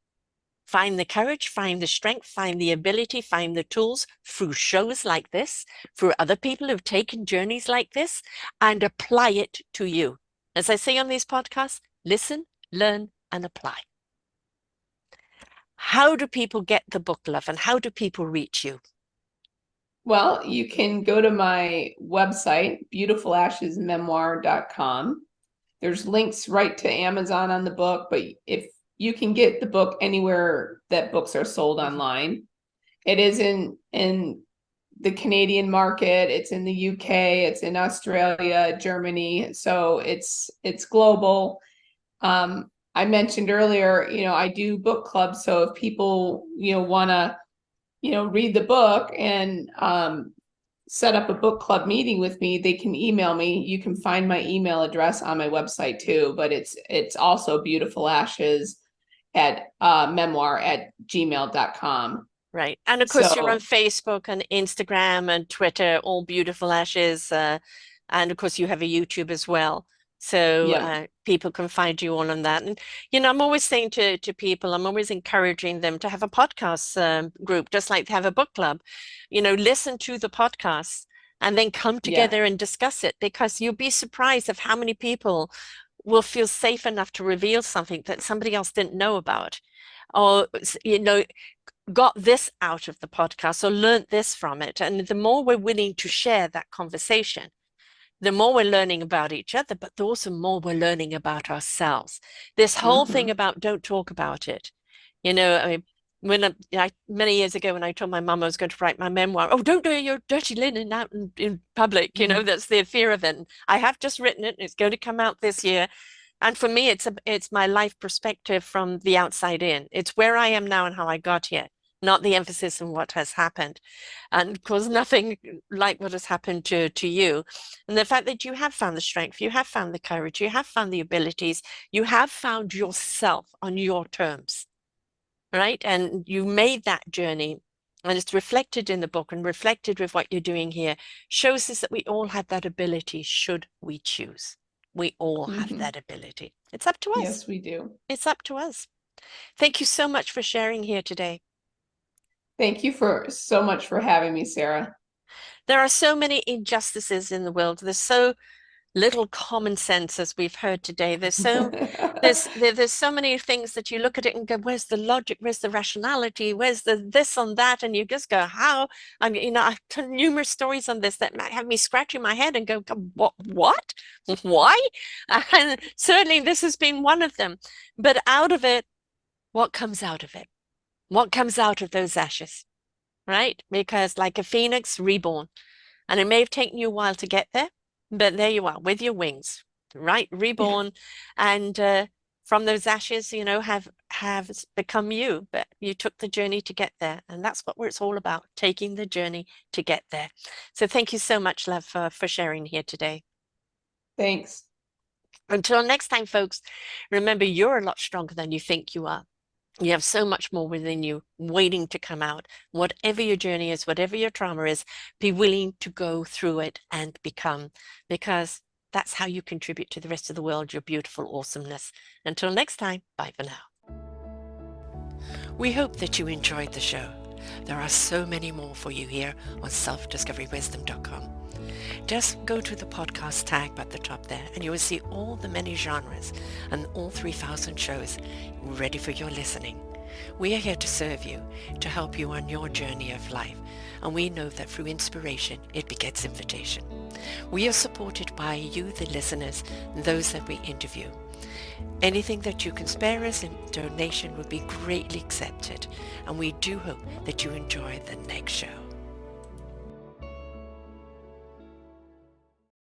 find the courage, find the strength, find the ability, find the tools through shows like this, through other people who've taken journeys like this, and apply it to you. As I say on these podcasts, listen, learn, and apply. How do people get the book, love, and how do people reach you? Well, you can go to my website, beautifulashesmemoir.com. There's links right to Amazon on the book, but if you can get the book anywhere that books are sold Mhm. online. It is in the Canadian market, it's in the UK, it's in Australia, Germany, so it's global. I mentioned earlier, I do book clubs, so if people, want to, read the book and set up a book club meeting with me, they can email me. You can find my email address on my website too, but it's also beautiful ashes at memoir@gmail.com. Right. And of course, you're on So, Facebook and Instagram and Twitter, all beautiful ashes. And of course, you have a YouTube as well. So yeah, people can find you all on that. And, I'm always saying to people, I'm always encouraging them to have a podcast group, just like to have a book club. Listen to the podcast and then come yeah. together and discuss it because you'll be surprised of how many people will feel safe enough to reveal something that somebody else didn't know about. Or, got this out of the podcast or learned this from it. And the more we're willing to share that conversation, the more we're learning about each other, but also more we're learning about ourselves. This whole thing Hmm. about don't talk about it. I mean, many years ago when I told my mum I was going to write my memoir, oh, don't do your dirty linen out in public. Hmm. That's the fear of it. And I have just written it, and it's going to come out this year. And for me, it's my life perspective from the outside in. It's where I am now and how I got here, not the emphasis on what has happened. And of course, nothing like what has happened to you. And the fact that you have found the strength, you have found the courage, you have found the abilities, you have found yourself on your terms, right? And you made that journey. And it's reflected in the book and reflected with what you're doing here, shows us that we all have that ability should we choose. We all have Hmm. that ability. It's up to us. Yes, we do. It's up to us. Thank you so much for sharing here today. Thank you for so much for having me, Sarah. There are so many injustices in the world. There's so little common sense, as we've heard today. There's so many things that you look at it and go, where's the logic? Where's the rationality? Where's the this on that? And you just go, how? I mean, I've told numerous stories on this that might have me scratching my head and go, what? Why? And certainly this has been one of them. But out of it, what comes out of it? What comes out of those ashes? Right? Because like a phoenix reborn. And it may have taken you a while to get there, but there you are with your wings, right? Yeah. Reborn. And from those ashes, have become you, but you took the journey to get there. And that's what it's all about, taking the journey to get there. So thank you so much, love, for sharing here today. Thanks. Until next time, folks, remember you're a lot stronger than you think you are. You have so much more within you waiting to come out. Whatever your journey is, whatever your trauma is, be willing to go through it and become, because that's how you contribute to the rest of the world, your beautiful awesomeness. Until next time, bye for now. We hope that you enjoyed the show. There are so many more for you here on selfdiscoverywisdom.com. Just go to the podcast tag at the top there and you will see all the many genres and all 3,000 shows ready for your listening. We are here to serve you, to help you on your journey of life, and we know that through inspiration it begets invitation. We are supported by you, the listeners, and those that we interview. Anything that you can spare us in donation would be greatly accepted, and we do hope that you enjoy the next show.